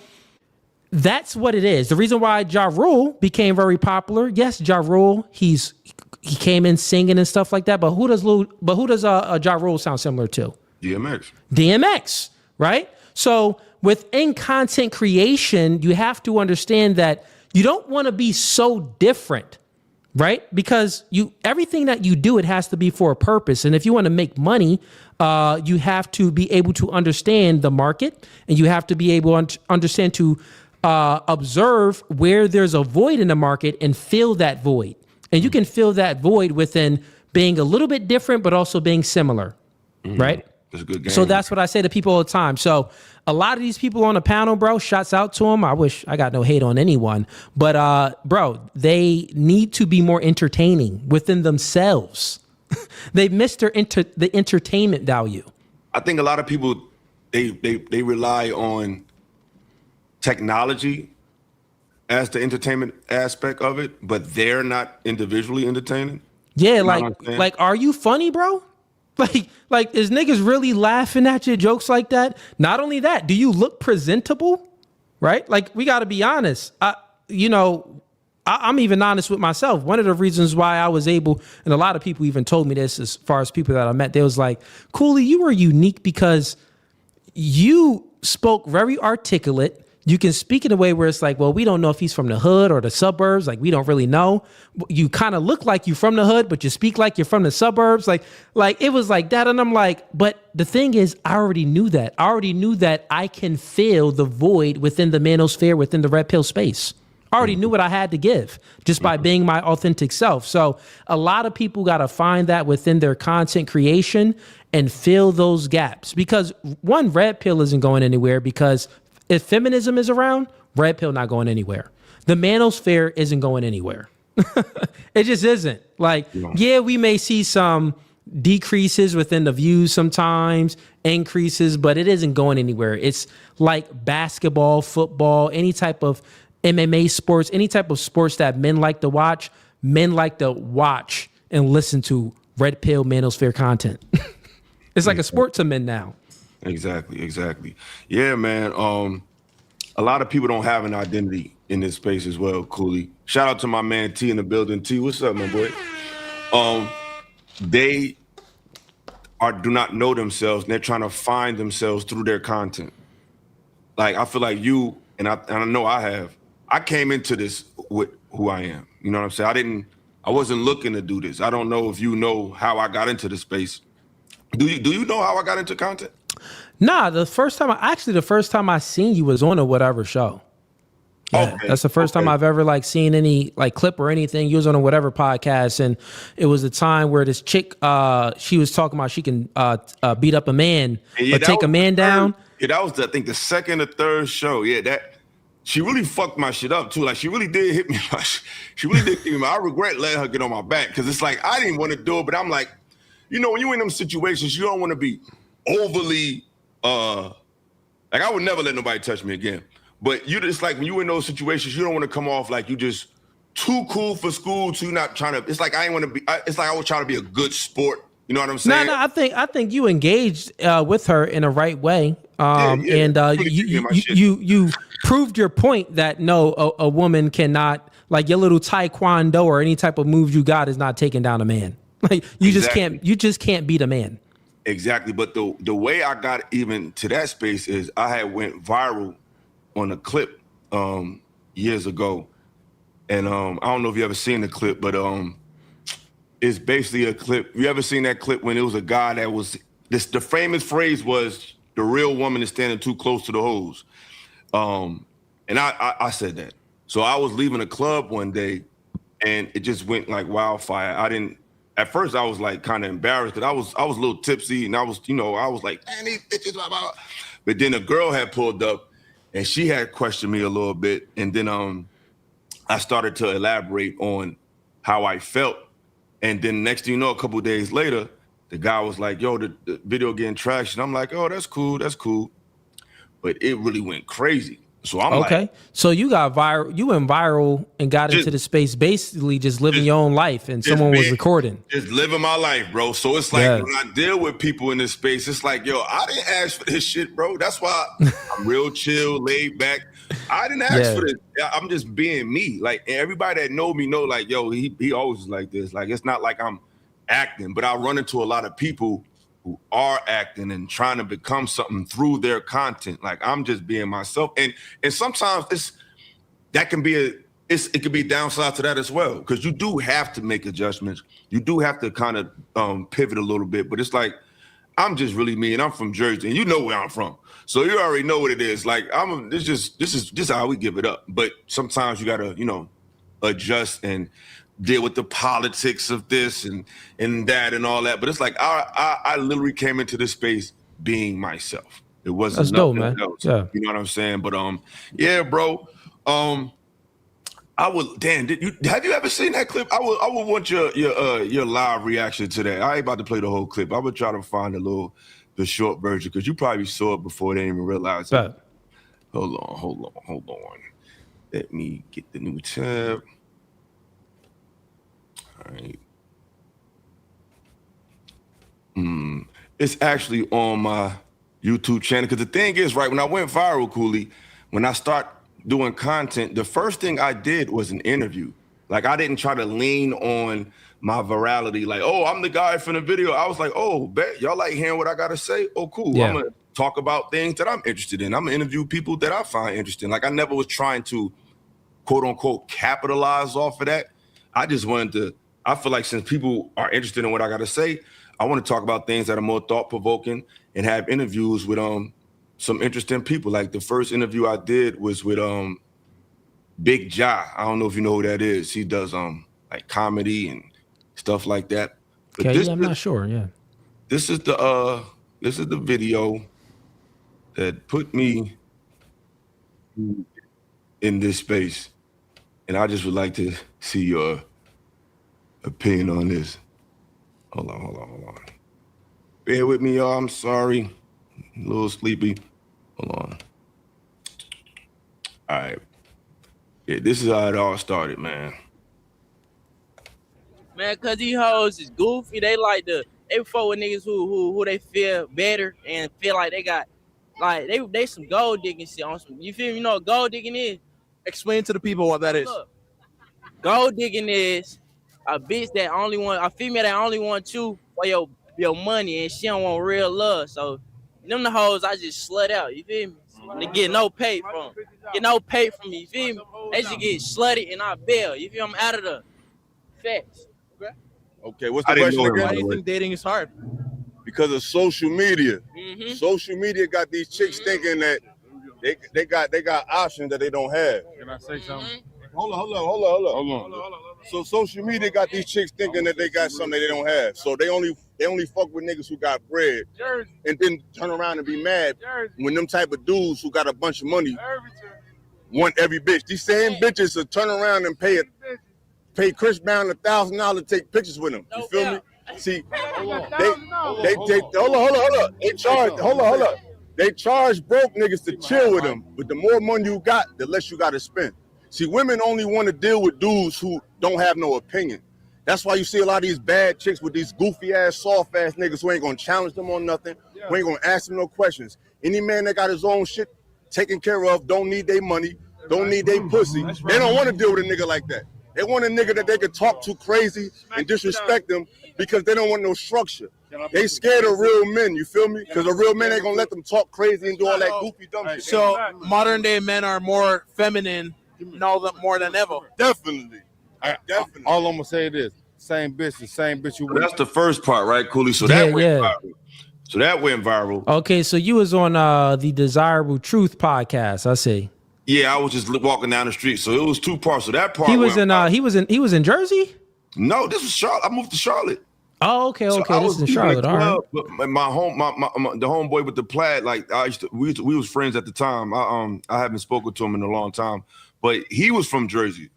that's what it is. The reason why Ja Rule became very popular. Yes, Ja Rule, he came in singing and stuff like that. But who does Ja Rule sound similar to? DMX, right? So within content creation, you have to understand that you don't want to be so different, right? Because everything that you do, it has to be for a purpose. And if you want to make money, you have to be able to understand the market, and you have to be able to understand to observe where there's a void in the market and fill that void. And you can fill that void within being a little bit different, but also being similar, right? That's a good game. So that's what I say to people all the time. So a lot of these people on the panel, bro, shouts out to them. I wish I got no hate on anyone, but bro, they need to be more entertaining within themselves. They've missed the entertainment value. I think a lot of people, they rely on technology as the entertainment aspect of it, but they're not individually entertaining. Yeah, You know what I'm saying? like, are you funny, bro? Like, is niggas really laughing at your jokes like that? Not only that, do you look presentable? Right? Like, we got to be honest. I'm even honest with myself. One of the reasons why I was able, and a lot of people even told me this as far as people that I met, they was like, Cooley, you were unique because you spoke very articulate. You can speak in a way where it's like, well, we don't know if he's from the hood or the suburbs. Like, we don't really know. You kind of look like you from the hood, but you speak like you're from the suburbs. Like it was like that. And I'm like, but the thing is, I already knew that. I already knew that I can fill the void within the manosphere, within the red pill space. I already knew what I had to give just by being my authentic self. So a lot of people got to find that within their content creation and fill those gaps, because one, red pill isn't going anywhere, because if feminism is around, red pill not going anywhere. The manosphere isn't going anywhere. It just isn't. Like, yeah, we may see some decreases within the views sometimes, increases, but it isn't going anywhere. It's like basketball, football, any type of MMA sports, any type of sports that men like to watch and listen to red pill manosphere content. It's like a sport to men now. Exactly. Yeah, man. A lot of people don't have an identity in this space as well, Cooley. Shout out to my man T in the building. T, what's up, my boy? They do not know themselves, and they're trying to find themselves through their content. Like, I feel like you, and I know I came into this with who I am. You know what I'm saying? I wasn't looking to do this. I don't know if you know how I got into the space. Do you know how I got into content? Nah, the first time I seen you was on a whatever show. Yeah, okay, that's the first time I've ever seen any clip or anything. You was on a whatever podcast, and it was a time where this chick, she was talking about she can beat up a man, but take a man down. Yeah, that was I think the second or third show. Yeah, that she really fucked my shit up too. Like, she really did hit me. She really did hit me. I regret letting her get on my back, because it's like I didn't want to do it, but I'm like, when you're in them situations, you don't want to be overly like, I would never let nobody touch me again. But you just, like, when you in those situations, you don't want to come off like you just too cool for school, too not trying to. It's like I ain't want to be. It's like I was trying to be a good sport. You know what I'm saying? No, I think you engaged with her in a right way, and you proved your point that no, a woman cannot, like, your little taekwondo or any type of move you got is not taking down a man. Like, you just can't beat a man. Exactly. But the way I got even to that space is I had went viral on a clip years ago. And I don't know if you ever seen the clip, but it's basically a clip. You ever seen that clip when it was a guy that was the famous phrase was, the real woman is standing too close to the hose. And I said that. So I was leaving a club one day and it just went like wildfire. At first I was like kind of embarrassed because I was a little tipsy, and I was like, man, these bitches, blah, blah. But then a girl had pulled up and she had questioned me a little bit. And then I started to elaborate on how I felt. And then next thing you know, a couple of days later, the guy was like, yo, the video getting traction. I'm like, oh, that's cool. But it really went crazy. So I'm okay. So you went viral and got into the space, basically just living your own life, and someone was recording. Just living my life, bro. So it's like, when I deal with people in this space, it's like, yo, I didn't ask for this shit, bro. That's why I'm real chill, laid back. I didn't ask for this. I'm just being me. Like, everybody that know me know, like, yo, he always is like this. Like, it's not like I'm acting, but I run into a lot of people who are acting and trying to become something through their content. Like, I'm just being myself. And sometimes it can be a downside to that as well, because you do have to make adjustments. You do have to kind of pivot a little bit, but it's like, I'm just really me, and I'm from Jersey, and you know where I'm from. So you already know what it is. Like, this is how we give it up. But sometimes you gotta, adjust and deal with the politics of this and that and all that. But it's like I literally came into this space being myself. It wasn't That's dope, man. Else. Yeah. You know what I'm saying? But yeah, bro. Have you ever seen that clip? I would want your live reaction to that. I ain't about to play the whole clip. I would try to find the short version, because you probably saw it before they even realized it. Hold on. Let me get the new tab. All right. It's actually on my YouTube channel. Because the thing is, right, when I went viral, Cooley, when I start doing content, the first thing I did was an interview. Like, I didn't try to lean on my virality. Like, oh, I'm the guy from the video. I was like, oh, bet y'all like hearing what I got to say? Oh, cool. Yeah. I'm going to talk about things that I'm interested in. I'm going to interview people that I find interesting. Like, I never was trying to, quote unquote, capitalize off of that. I just wanted to, I feel like since people are interested in what I got to say, I want to talk about things that are more thought-provoking and have interviews with some interesting people. Like the first interview I did was with Big Ja. I don't know if you know who that is. He does like comedy and stuff like that. But okay, I'm not sure. Yeah. This is the video that put me in this space. And I just would like to see your opinion on this. Hold on. Bear with me, y'all. I'm sorry. A little sleepy. Hold on. All right. Yeah, this is how it all started, man. Man, cause these hoes is goofy. They like they fuck with niggas who they feel better and feel like they got like they some gold digging shit on some. You feel me? You know what gold digging is? Explain to the people what that is. Look, gold digging is a bitch that only want a female that only want you for your money and she don't want real love. So them the hoes I just slut out. You feel me? They get no pay from. Get no pay from me. You feel me? They just get slutty and I bail. You feel me? I'm out of the facts. Okay, what's the question again? Why do you think dating is hard? Because of social media. Mm-hmm. Social media got these chicks thinking that they got options that they don't have. Can I say something? Hold on. So social media got these chicks thinking that they got something they don't have. So they only fuck with niggas who got bread, and then turn around and be mad when them type of dudes who got a bunch of money want every bitch. These same bitches will turn around and pay Chris Brown $1,000 to take pictures with him. You feel me? See, they charge broke niggas to chill with them, but the more money you got, the less you got to spend. See, women only want to deal with dudes who don't have no opinion. That's why you see a lot of these bad chicks with these goofy ass, soft ass niggas who ain't gonna challenge them on nothing, who ain't gonna ask them no questions. Any man that got his own shit taken care of, don't need their money, don't need their pussy. They don't want to deal with a nigga like that. They want a nigga that they can talk to crazy and disrespect them because they don't want no structure. They scared of real men, you feel me? Because a real man ain't gonna let them talk crazy and do all that goofy dumb shit. So modern day men are more feminine more than ever. Definitely. All I'm gonna say is same bitch you Well, that's the first part, right, Cooley? So that went viral. Okay, so you was on the Desirable Truth podcast, I see. Yeah, I was just walking down the street. So it was two parts. So that part he was in Jersey? No, this was Charlotte. I moved to Charlotte. Oh, okay. So This is in Charlotte. All right. But the homeboy with the plaid, like we was friends at the time. I haven't spoken to him in a long time, but he was from Jersey.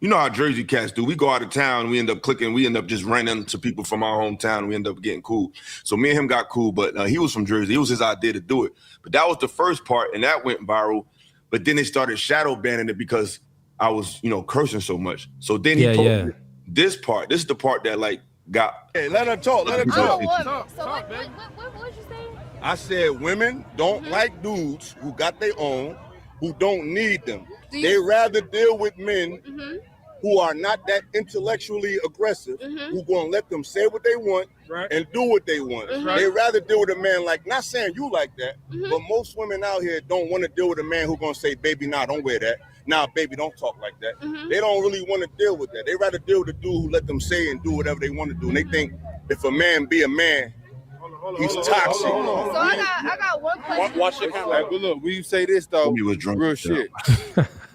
You know how Jersey cats do. We go out of town, we end up clicking, we end up just running into people from our hometown, we end up getting cool. So me and him got cool, but he was from Jersey. It was his idea to do it. But that was the first part, and that went viral. But then they started shadow banning it because I was, cursing so much. So then he posted this part. This is the part that got. Hey, let her talk. So what you say? I said women don't like dudes who got their own, who don't need them. They rather deal with men who are not that intellectually aggressive, who gonna let them say what they want and do what they want. They rather deal with a man not saying you like that, but most women out here don't want to deal with a man who gonna say, baby, nah, don't wear that. Nah, baby, don't talk like that. They don't really want to deal with that. They rather deal with a dude who let them say and do whatever they want to do. And they think if a man be a man, he's toxic. So I got one question. Watch your camera. But look, when you say this though, was drunk. real shit.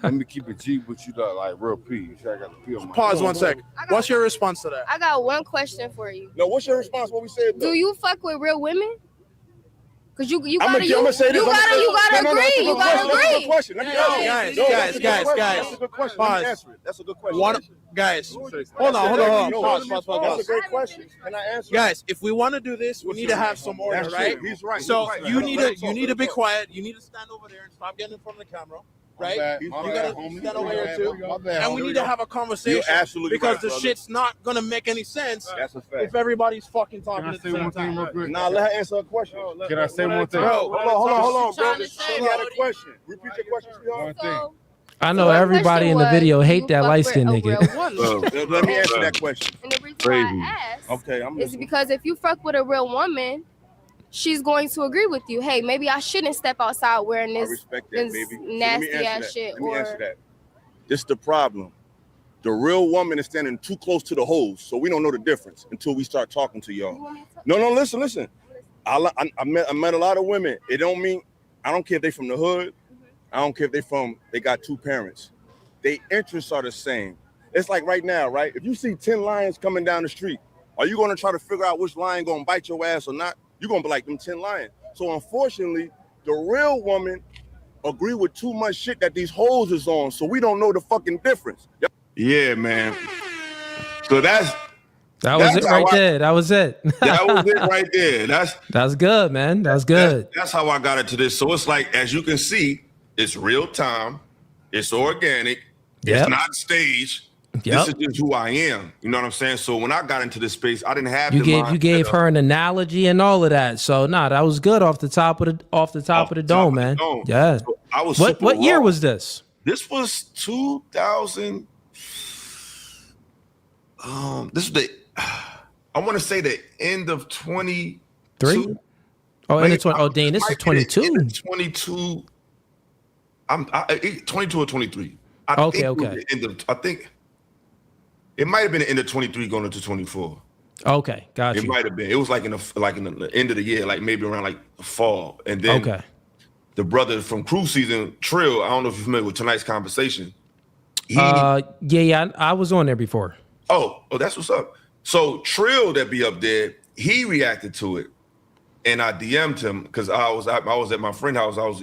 Let me keep it G with you, like real P. I got the P on my Pause 1 second. What's your response to that? I got one question for you. No, what's your response? What we said? Do you fuck with real women? Cause you I'm gonna say this. You gotta agree. You gotta agree. Guys. That's a good question. Pause. That's a good question. Guys, hold on. Pause. That's a great question. Can I answer? Guys, if we want to do this, we need to have some order, right? He's right. So you need to be quiet. You need to stand over there and stop getting in front of the camera. right? You gotta stand over here too. And we need to have a conversation. You're absolutely because right, the brother. shit's not gonna make any sense That's a fact. if everybody's fucking talking Can I at say the same one thing time. real quick? Nah, let her answer a question. Can I say one thing? Bro, hold on, bro. trying to say, She had a question. Repeat your question, One sweetheart. thing. So, I know my everybody question in the was, video do hate you that fuck light with skinned a nigga. real woman? Let me answer that question. And the reason why I asked Okay, I'm is listening. because if you fuck with a real woman, she's going to agree with you. Hey, maybe I shouldn't step outside wearing I this respect that, this baby. So let me nasty answer ass that. shit. Let me answer Or that. This is the problem. The real woman is standing too close to the hoes, so we don't know the difference until we start talking to y'all. No, listen. I met a lot of women. It don't mean, I don't care if they from the hood. I don't care if they got two parents. Their interests are the same. It's like right now, right? If you see 10 lions coming down the street, are you going to try to figure out which lion going to bite your ass or not? You're going to be like them 10 lions. So unfortunately, the real woman agree with too much shit that these hoes is on, so we don't know the fucking difference. Yeah, man. So that was it right there. That was it. That was it right there. That's good, man. That's good. That's how I got into this. So it's like, as you can see, it's real time. It's organic. Yep. It's not staged. Yep. This is just who I am. You know what I'm saying? So when I got into this space, I didn't have You gave her an analogy and all of that. So that was good off the top of the dome, man. Yeah. So I was what year was this? This was 2000. This is I want to say the end of 23. Oh, end of 20. Oh, Dean, this is 22. 22. 22 or 23. Okay. I think it might have been the end of 23 going into 24. Okay, got you. It might have been. It was like in the end of the year, like maybe around like the fall. And then the brother from Crew Season, Trill, I don't know if you're familiar with tonight's conversation. I was on there before. Oh, that's what's up. So Trill that be up there, he reacted to it, and I DM'd him because I was at my friend's house. I was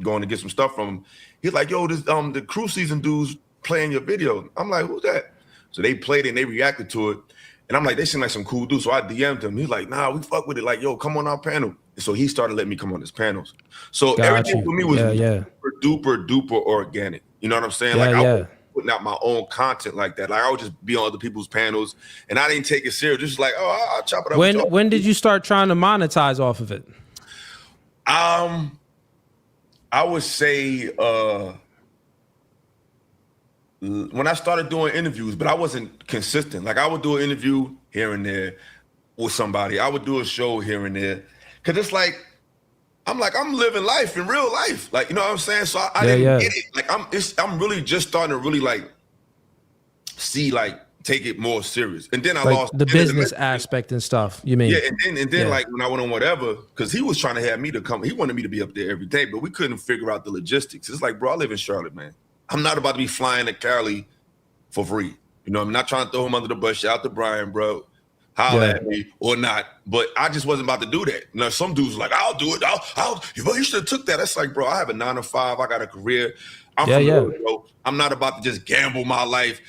going to get some stuff from him. He's like, yo, this the Crew Season dudes playing your video. I'm like, who's that? So they played it and they reacted to it, and I'm like, they seem like some cool dudes. So I DM'd him. He's like, nah, we fuck with it. Like, yo, come on our panel. And so he started letting me come on his panels. So everything for me was duper organic. You know what I'm saying? I wasn't putting out my own content like that. Like I would just be on other people's panels, and I didn't take it serious. Just like, oh, I'll chop it up. When did you start trying to monetize off of it? I would say when I started doing interviews, but I wasn't consistent. Like I would do an interview here and there with somebody. I would do a show here and there. Cause it's like, I'm living life in real life. Like, you know what I'm saying? So I didn't get it. Like I'm really just starting to really like see, like take it more serious. And then I lost the business aspect and stuff. You mean? Yeah. And then like when I went on whatever, cause he was trying to have me to come, he wanted me to be up there every day, but we couldn't figure out the logistics. It's like, bro, I live in Charlotte, man. I'm not about to be flying to Cali for free. You know, I'm not trying to throw him under the bus. Shout out to Brian, bro. Holler at me or not, but I just wasn't about to do that. Now some dudes like, I'll do it. You should have took that. That's like, bro, I have a 9 to 5. I got a career. I'm bro. I'm not about to just gamble my life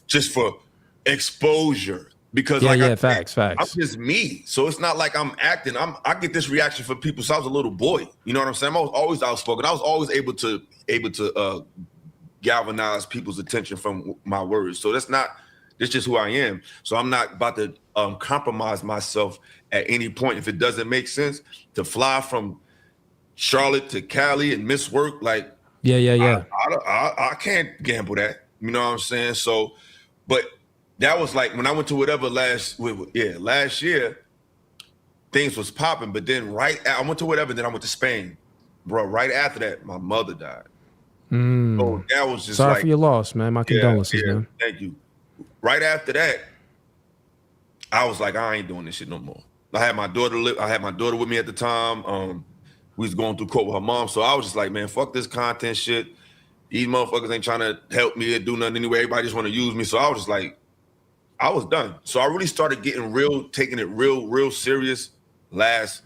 just for exposure because facts. I'm just me. So it's not like I'm acting. I get this reaction from people. So I was a little boy. You know what I'm saying? I was always outspoken. I was always able to galvanize people's attention from my words. So that's just who I am. So I'm not about to compromise myself at any point. If it doesn't make sense to fly from Charlotte to Cali and miss work, like, I can't gamble that. You know what I'm saying? So, but that was like when I went to whatever last year, things was popping. But then I went to whatever, then I went to Spain. Bro, right after that, my mother died. So that was just sorry for your loss, man. My condolences, man. Thank you. Right after that, I was like, I ain't doing this shit no more. I had my daughter with me at the time. We was going through court with her mom. So I was just like, man, fuck this content shit. These motherfuckers ain't trying to help me or do nothing anyway. Everybody just want to use me. So I was just like, I was done. So I really started taking it real serious last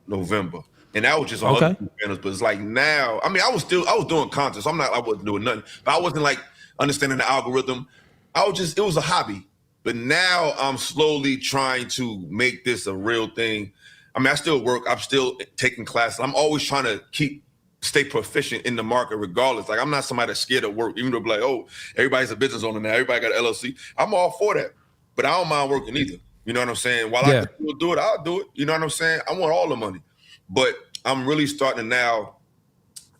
November. And that was just on other channels. But it's like now, I mean, I was doing content. So I wasn't doing nothing. But I wasn't like understanding the algorithm. It was a hobby. But now I'm slowly trying to make this a real thing. I mean, I still work. I'm still taking classes. I'm always trying to keep stay proficient in the market regardless. Like I'm not somebody that's scared of work, even though like, oh, everybody's a business owner now, everybody got an LLC. I'm all for that, but I don't mind working either. You know what I'm saying? While I can do it, I'll do it. You know what I'm saying? I want all the money, but I'm really starting to now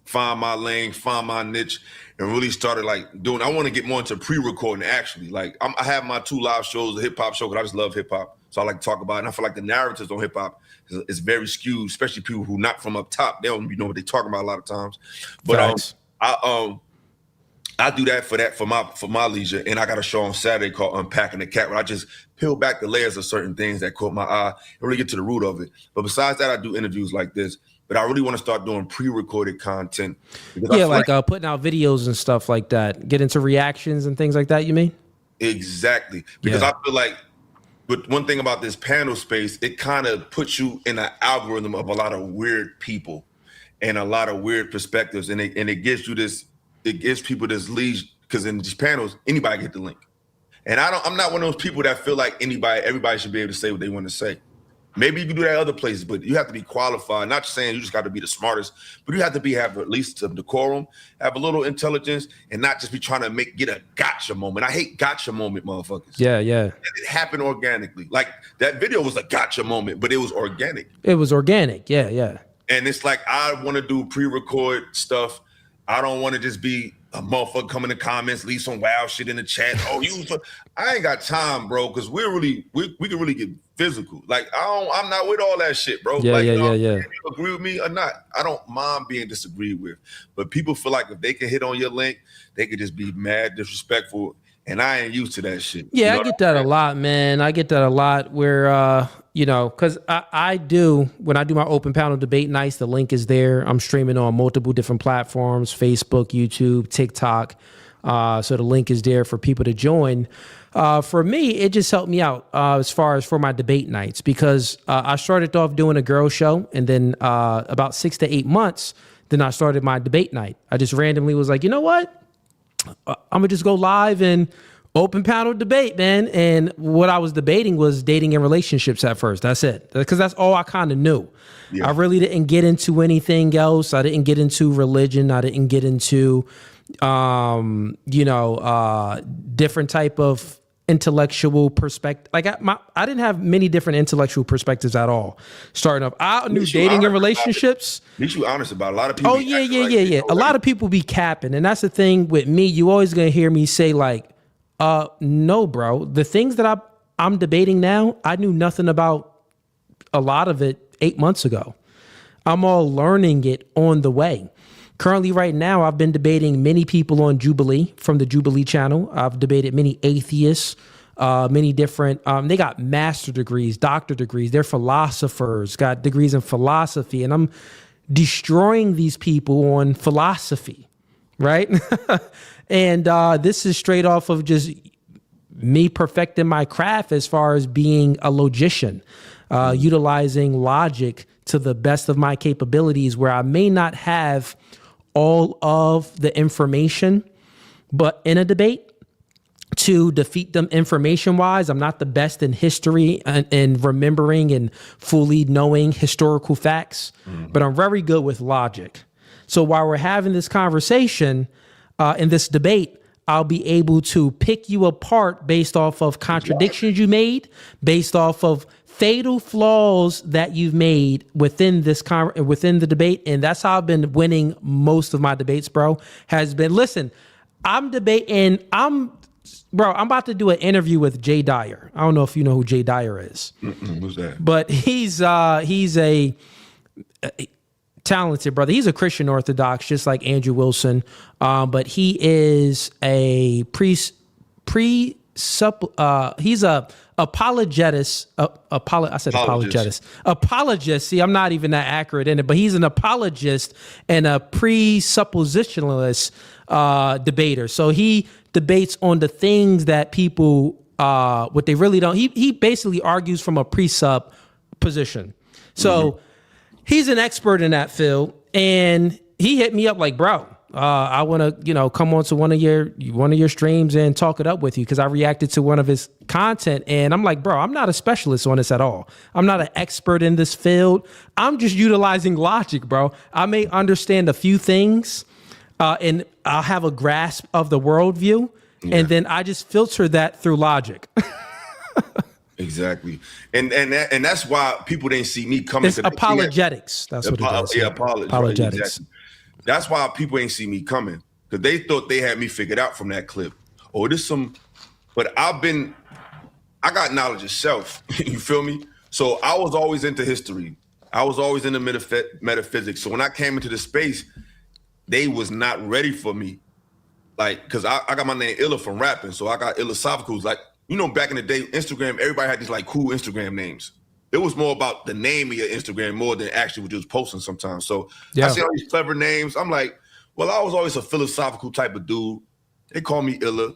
find my lane, find my niche, and really started like doing. I want to get more into pre-recording actually. Like I have my 2 live shows, the hip hop show, because I just love hip hop, so I like to talk about it. And I feel like the narratives on hip hop is very skewed, especially people who not from up top. They don't know what they're talking about a lot of times. But I do that for my leisure, and I got a show on Saturday called Unpacking the Cat, where I just peel back the layers of certain things that caught my eye and really get to the root of it. But besides that, I do interviews like this. But I really want to start doing pre-recorded content. Yeah, like putting out videos and stuff like that. Get into reactions and things like that, you mean? Exactly. Because I feel like, but one thing about this panel space, it kind of puts you in an algorithm of a lot of weird people and a lot of weird perspectives. And it gives you this, it gives people this lead, because in these panels, anybody get the link. And I'm not one of those people that feel like everybody should be able to say what they want to say. Maybe you can do that other places, but you have to be qualified. Not just saying you just got to be the smartest, but you have to have at least some decorum, have a little intelligence, and not just be trying to get a gotcha moment. I hate gotcha moment, motherfuckers. Yeah. And it happened organically. Like that video was a gotcha moment, but it was organic. It was organic. Yeah. And it's like, I want to do pre-record stuff. I don't want to just be a motherfucker come in the comments, leave some wild shit in the chat. Oh, I ain't got time, bro, because we can really get physical. Like I'm not with all that shit, bro. Yeah. If you agree with me or not, I don't mind being disagreed with. But people feel like if they can hit on your link, they could just be mad, disrespectful. And I ain't used to that shit. Yeah, I get that a lot, man. I get that a lot where, because I do, when I do my open panel debate nights, the link is there. I'm streaming on multiple different platforms, Facebook, YouTube, TikTok. So the link is there for people to join. For me, it just helped me out as far as for my debate nights, because I started off doing a girl show, and then about 6 to 8 months, then I started my debate night. I just randomly was like, you know what? I'm gonna just go live and open panel debate, man. And what I was debating was dating and relationships at first. That's it, because that's all I kind of knew. I really didn't get into anything else. I didn't get into religion. I didn't get into different type of intellectual perspective. Like I didn't have many different intellectual perspectives at all. Starting up, I knew dating and relationships. At least you honest about it. A lot of people. Oh yeah. A lot of people be capping, and that's the thing with me. You always gonna hear me say like, no, bro. The things that I'm debating now, I knew nothing about a lot of it 8 months ago. I'm all learning it on the way. Currently, right now, I've been debating many people on Jubilee from the Jubilee channel. I've debated many atheists, many different, they got master degrees, doctor degrees. They're philosophers, got degrees in philosophy. And I'm destroying these people on philosophy, right? And this is straight off of just me perfecting my craft as far as being a logician, utilizing logic to the best of my capabilities, where I may not have all of the information, but in a debate, to defeat them information wise, I'm not the best in history and remembering and fully knowing historical facts, but I'm very good with logic. So while we're having this conversation in this debate, I'll be able to pick you apart based off of contradictions you made, based off of fatal flaws that you've made within within the debate. And that's how I've been winning most of my debates, bro, has been, listen, I'm debating, I'm about to do an interview with Jay Dyer. I don't know if you know who Jay Dyer is. Who's that? But he's a talented brother. He's a Christian Orthodox, just like Andrew Wilson. But he is a he's a apologist. Apologist. See, I'm not even that accurate in it, but he's an apologist and a presuppositionalist debater. So he debates on the things that people, what they really don't. He basically argues from a presup position. So he's an expert in that field, and he hit me up like, bro, I want to, come onto one of your streams and talk it up with you because I reacted to one of his content and I'm like, bro, I'm not a specialist on this at all. I'm not an expert in this field. I'm just utilizing logic, bro. I may understand a few things and I'll have a grasp of the worldview, and then I just filter that through logic. Exactly, and that's why people didn't see me coming. It's apologetics. That's what it is. Yeah, apologetics. Exactly. That's why people ain't see me coming because they thought they had me figured out from that clip. Oh, this some, but I got knowledge of self. You feel me? So I was always into history. I was always into metaphysics. So when I came into the space, they was not ready for me. Like, cause I got my name Illa from rapping. So I got Illasophical. Like, back in the day, Instagram, everybody had these like cool Instagram names. It was more about the name of your Instagram more than actually what you was posting sometimes. So I see all these clever names. I'm like, well, I was always a philosophical type of dude. They call me Illa.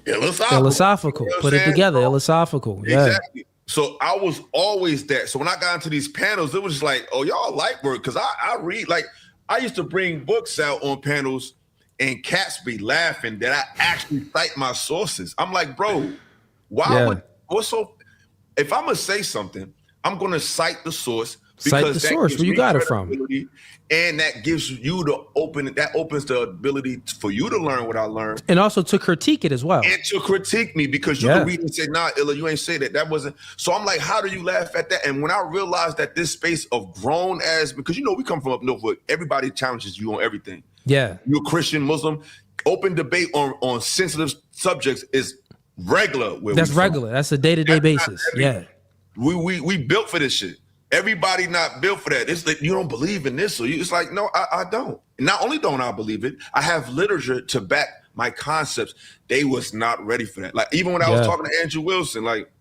Illosophical. Put it together. Illosophical. Yeah. Exactly. So I was always that. So when I got into these panels, it was just like, oh, y'all like work. Cause I read, like, I used to bring books out on panels and cats be laughing that I actually cite my sources. I'm like, bro, if I'm gonna say something, I'm gonna cite the source because cite the source where you got it from, and that gives you opens the ability for you to learn what I learned, and also to critique it as well, and to critique me because you can read and say, nah, Illa, you ain't say that. That wasn't. So I'm like, how do you laugh at that? And when I realized that this space of grown as, because we come from up north, where everybody challenges you on everything. Yeah, you're a Christian, Muslim. Open debate on sensitive subjects is regular. That's regular. That's a day-to-day basis. Yeah, we built for this shit. Everybody not built for that. It's like you don't believe in this, so it's like no, I don't. Not only don't I believe it, I have literature to back my concepts. They was not ready for that. Like even when I was talking to Andrew Wilson, like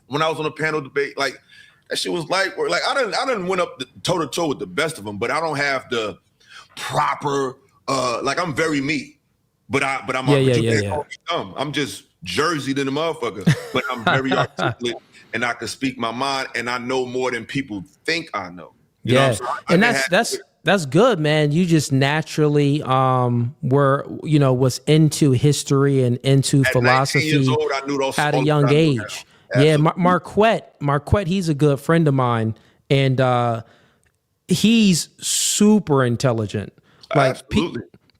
when I was on a panel debate, like that shit was like I didn't went up toe to toe with the best of them, but I don't have the proper like I'm very me, but I'm dumb. I'm just Jersey than the motherfucker, but I'm very articulate and I can speak my mind and I know more than people think I know. You know what I'm saying? And that's good, man. You just naturally was into history and into philosophy old, I knew those at a young age. Yeah, Marquette, he's a good friend of mine, and he's super intelligent. Like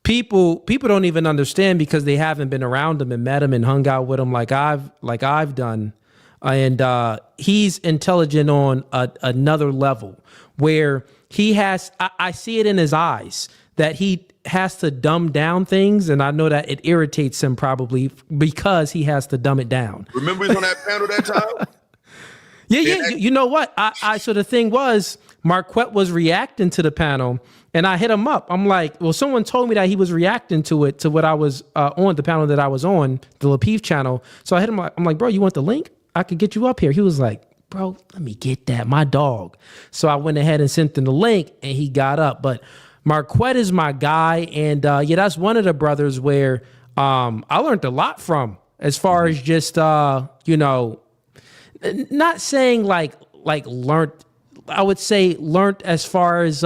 people don't even understand because they haven't been around him and met him and hung out with him like I've done. And he's intelligent on another level where he has, I see it in his eyes that he has to dumb down things. And I know that it irritates him probably because he has to dumb it down. Remember he's on that panel that time? Yeah. You know what? So the thing was, Marquette was reacting to the panel and I hit him up. I'm like, well, someone told me that he was reacting to what I was on the panel that I was on, the Lapeef channel. So I hit him up. I'm like, bro, you want the link? I could get you up here. He was like, bro, let me get that. My dog. So I went ahead and sent him the link and he got up. But Marquette is my guy. And that's one of the brothers where I learned a lot from as far as just, not saying like learned, I would say learned as far as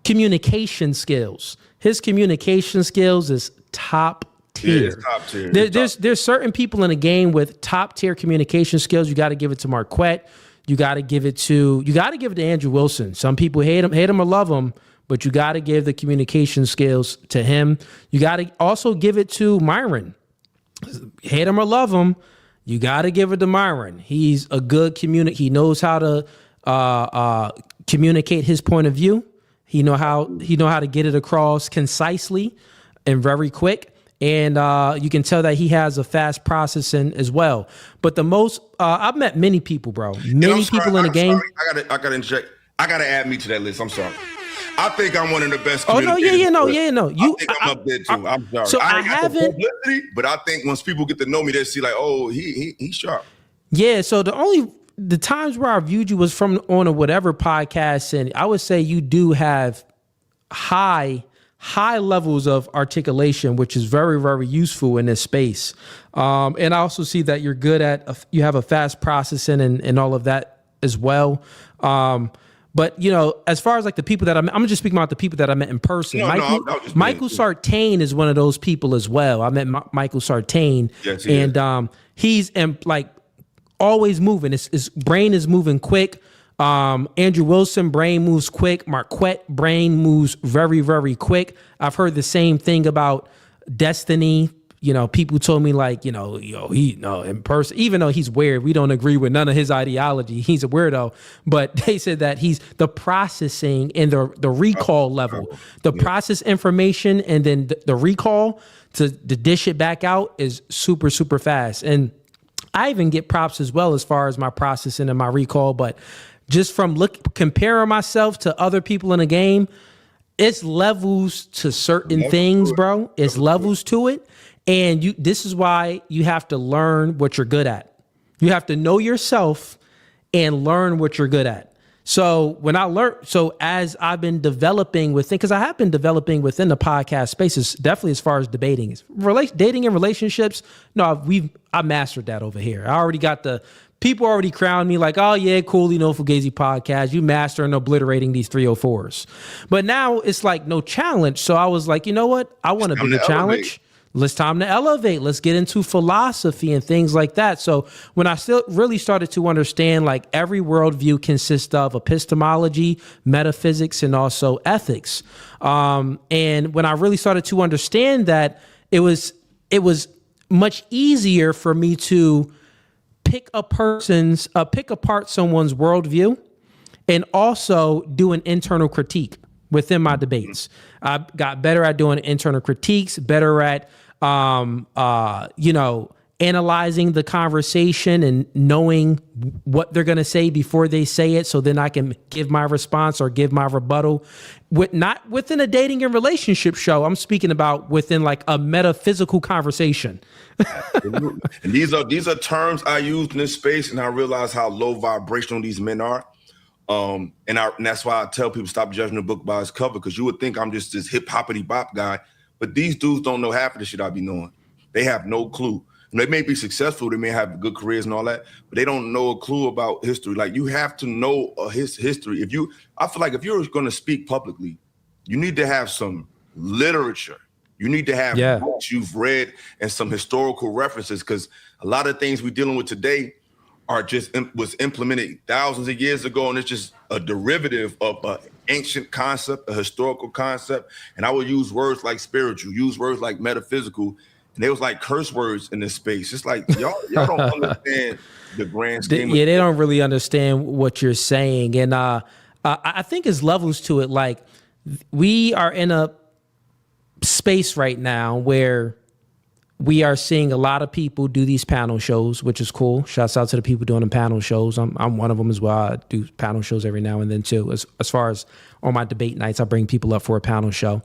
communication skills. His communication skills is top tier. Yeah, it's top tier. There's certain people in the game with top tier communication skills. You got to give it to Marquette. You got to give it to Andrew Wilson. Some people hate him or love him, but you got to give the communication skills to him. You got to also give it to Myron. Hate him or love him, you got to give it to Myron. He's a good communicator. He knows how to communicate his point of view. He know how to get it across concisely and very quick. And you can tell that he has a fast processing as well. But the most I've met many people, bro. Many people in the game. Sorry. I gotta inject. I gotta add me to that list. I'm sorry. I think I'm one of the best. Oh no, yeah, no. I think I'm up there too. I'm sorry. So I haven't. Publicity, but I think once people get to know me, they see like, oh, he's sharp. Yeah. So the times where I viewed you was from on a whatever podcast, and I would say you do have high levels of articulation, which is very, very useful in this space. And I also see that you're good at, you have a fast processing and all of that as well. But as far as like the people that I'm gonna just speak about the people that I met in person. Michael Sartain is one of those people as well. I met Michael Sartain, yes, and he's like always moving. His brain is moving quick. Andrew Wilson, brain moves quick. Marquette, brain moves very, very quick. I've heard the same thing about Destiny. People told me like, in person, even though he's weird, we don't agree with none of his ideology. He's a weirdo, but they said that he's the processing and the recall level, the process information and then the recall to dish it back out is super, super fast. And I even get props as well as far as my processing and my recall, but just from comparing myself to other people in the game, it's levels to certain things, bro. It's levels to it. And this is why you have to learn what you're good at. You have to know yourself and learn what you're good at. So as I've been developing because I have been developing within the podcast spaces, definitely as far as debating, dating and relationships. No, I mastered that over here. I already got people already crowned me like, oh yeah, Cooley, No Fughazi podcast. You master and obliterating these 304s. But now it's like no challenge. So I was like, you know what? I want to be the challenge. It's time to elevate. Let's get into philosophy and things like that. So when I still really started to understand, like every worldview consists of epistemology, metaphysics, and also ethics. And when I really started to understand that, it was much easier for me to pick apart someone's worldview and also do an internal critique within my debates. I got better at doing internal critiques, better at, analyzing the conversation and knowing what they're going to say before they say it. So then I can give my response or give my rebuttal not within a dating and relationship show. I'm speaking about within like a metaphysical conversation. And these are terms I use in this space, and I realize how low vibrational these men are. And that's why I tell people stop judging the book by its cover, because you would think I'm just this hip hoppity bop guy, but these dudes don't know half of the shit I be knowing. They have no clue. And they may be successful, they may have good careers and all that, but they don't know a clue about history. Like you have to know his history. I feel like if you're going to speak publicly, you need to have some literature. You need to have books you've read and some historical references, because a lot of things we're dealing with today was implemented thousands of years ago, and it's just a derivative of an ancient concept, a historical concept. And I would use words like spiritual, use words like metaphysical, and they was like curse words in this space. It's like y'all don't understand the grand scheme. They don't really understand what you're saying, and I think it's levels to it. Like we are in a space right now where we are seeing a lot of people do these panel shows, which is cool. Shouts out to the people doing the panel shows. I'm one of them as well. I do panel shows every now and then too. As far as on my debate nights, I bring people up for a panel show.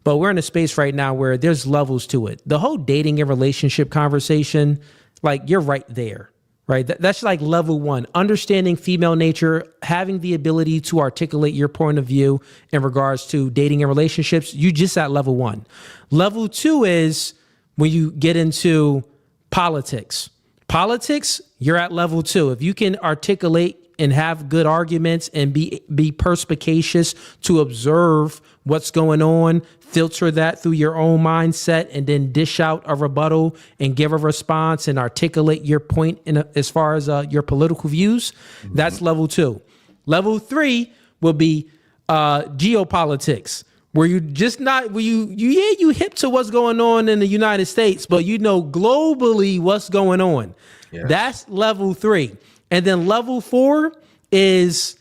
But we're in a space right now where there's levels to it. The whole dating and relationship conversation, like you're right there, right? That's like level one, understanding female nature, having the ability to articulate your point of view in regards to dating and relationships. You just at level one. Level two is when you get into politics. Politics, you're at level two. If you can articulate and have good arguments and be perspicacious to observe what's going on, filter that through your own mindset, and then dish out a rebuttal and give a response and articulate your point as far as your political views, that's level two. Level three will be geopolitics, where you just not where you hip to what's going on in the United States, but you know globally what's going on. Yes. That's level three. And then level four is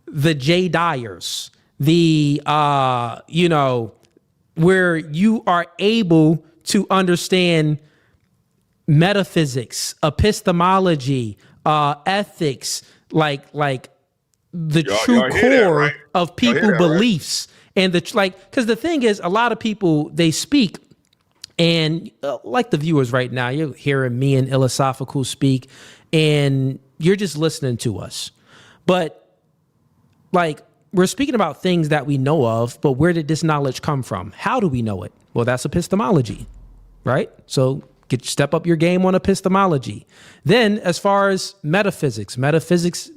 the J Dyers, where you are able to understand metaphysics, epistemology, ethics, like the true core of people beliefs. Right? And because the thing is, a lot of people, they speak, and like the viewers right now, you're hearing me and Illasophical speak, and you're just listening to us. But like, we're speaking about things that we know of, but where did this knowledge come from? How do we know it? Well, that's epistemology, right? So Step up your game on epistemology. Then, as far as metaphysics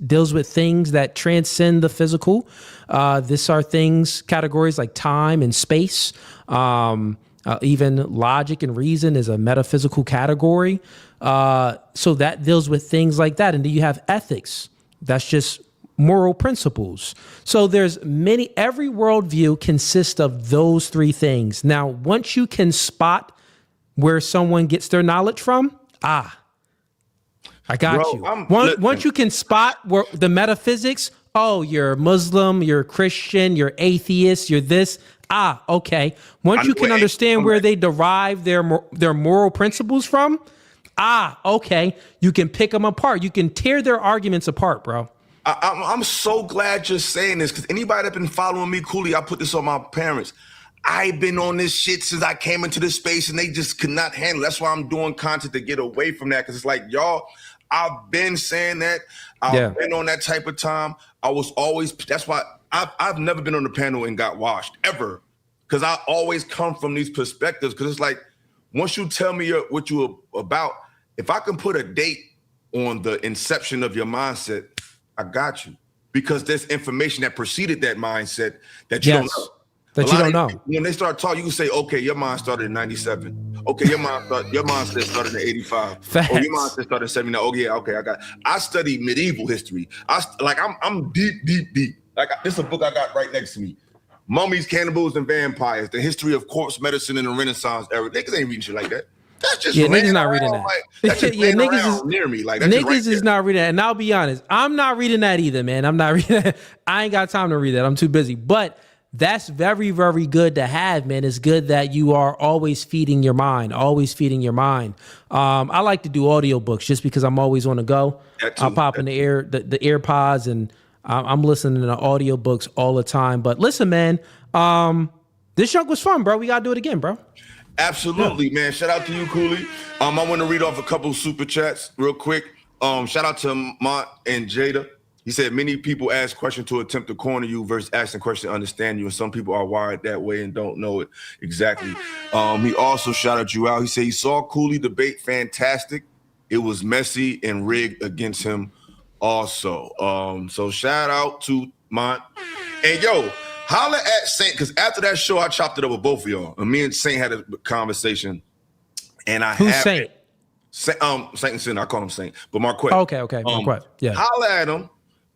deals with things that transcend the physical. These are categories like time and space. Even logic and reason is a metaphysical category. So that deals with things like that. And then you have ethics. That's just moral principles. So there's every worldview consists of those three things. Now, once you can spot where someone gets their knowledge from, I got you. Once you can spot where the metaphysics, you're Muslim, you're Christian, you're atheist, you're this. Okay. Once you can understand where they derive their moral principles from, okay. You can pick them apart. You can tear their arguments apart, bro. I'm so glad you're saying this, because anybody that been following me, Cooley, I put this on my parents. I've been on this shit since I came into this space, and they just could not handle it. That's why I'm doing content to get away from that, because it's like, y'all, I've been saying that. I've been on that type of time. I was always, that's why I've never been on the panel and got washed, ever. Because I always come from these perspectives, because it's like, once you tell me what you're about, if I can put a date on the inception of your mindset, I got you. Because there's information that preceded that mindset that you don't know. That you don't know. When they start talking, you can say, okay, your mind started in 97. Okay, your mindset started in 85. Facts. Oh, your mindset started in 79. Oh, yeah, okay, I studied medieval history. I'm deep. Like, this is a book I got right next to me. Mummies, Cannibals, and Vampires, the history of corpse medicine in the Renaissance era. Niggas ain't reading shit like that. That's just niggas not reading that. That's just niggas is near me. Like, that's niggas is not reading that. And I'll be honest, I'm not reading that either, man. I'm not reading that. I ain't got time to read that. I'm too busy. But that's very, very good to have, man. It's good that you are always feeding your mind. I like to do audiobooks just because I'm always on the go. I'll pop in the AirPods, and I'm listening to audiobooks all the time. But listen, man, this junk was fun, bro. We got to do it again, bro. Absolutely, man. Shout out to you, Cooley. I want to read off a couple of super chats real quick. Shout out to Mont and Jada. He said, many people ask questions to attempt to corner you versus asking questions to understand you. And some people are wired that way and don't know it exactly. He also shouted you out. He said he saw Cooley debate fantastic. It was messy and rigged against him also. So shout out to Mont. And yo, holla at Saint, because after that show, I chopped it up with both of y'all. And me and Saint had a conversation. And Who's Saint? Saint and Sin, I call him Saint. But Marquette. Okay. Marquette. Yeah. Holla at him.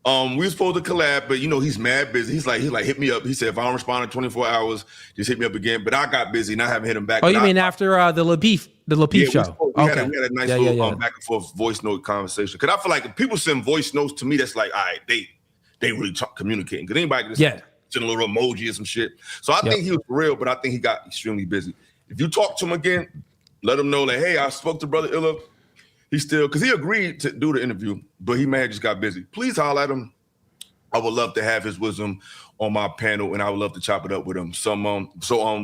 We were supposed to collab, but he's mad busy. He's like, hit me up. He said, if I don't respond in 24 hours, just hit me up again. But I got busy and I haven't hit him back. Oh, you mean after the LaPeef show? We had a nice little back and forth voice note conversation. Because I feel like if people send voice notes to me, that's like, all right, they really communicating. Because anybody can just send a little emoji or some shit. So I think he was real, but I think he got extremely busy. If you talk to him again, let him know that, hey, I spoke to Brother Illa. Because he agreed to do the interview, but he may have just got busy. Please holler at him. I would love to have his wisdom on my panel, and I would love to chop it up with him. So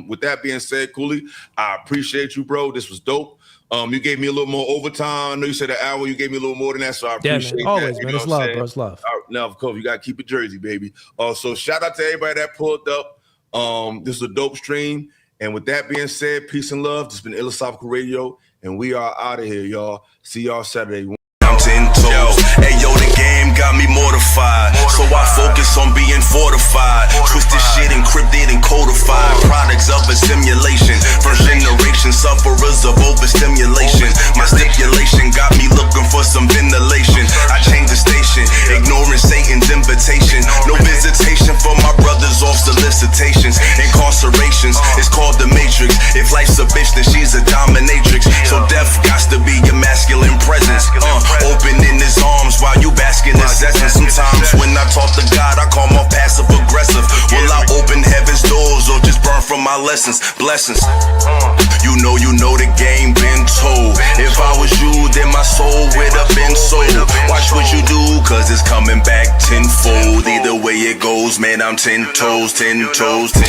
with that being said, Cooley, I appreciate you, bro. This was dope. You gave me a little more overtime. I know you said an hour. You gave me a little more than that, so I appreciate that. Always, man. It's love, bro. It's love. Now, of course, you got to keep it Jersey, baby. So shout out to everybody that pulled up. This is a dope stream. And with that being said, peace and love. This has been Illasophical Radio, and we are out of here, y'all. See y'all Saturday. I'm 10 toes. Hey, yo, the game got me mortified. So I focus on being fortified. Twisted shit encrypted and codified. Products of a simulation. First generation sufferers of overstimulation. My stipulation got me looking for some ventilation. I changed the station, ignoring Satan's invitation. No visitation for my brothers off solicitations. Incarcerations, it's called the Matrix. If life's a bitch, then she's a dominatrix. So death got to be your masculine presence. Opening his arms while you bask in his essence. Sometimes when I talk to God, I call more passive aggressive. Will I open heaven's doors or just burn from my lessons? Blessings. You know the game been told. If I was you, then my soul would have been sold. Watch what you do, cause it's coming back tenfold. Either way it goes, man, I'm 10 toes, 10 toes, 10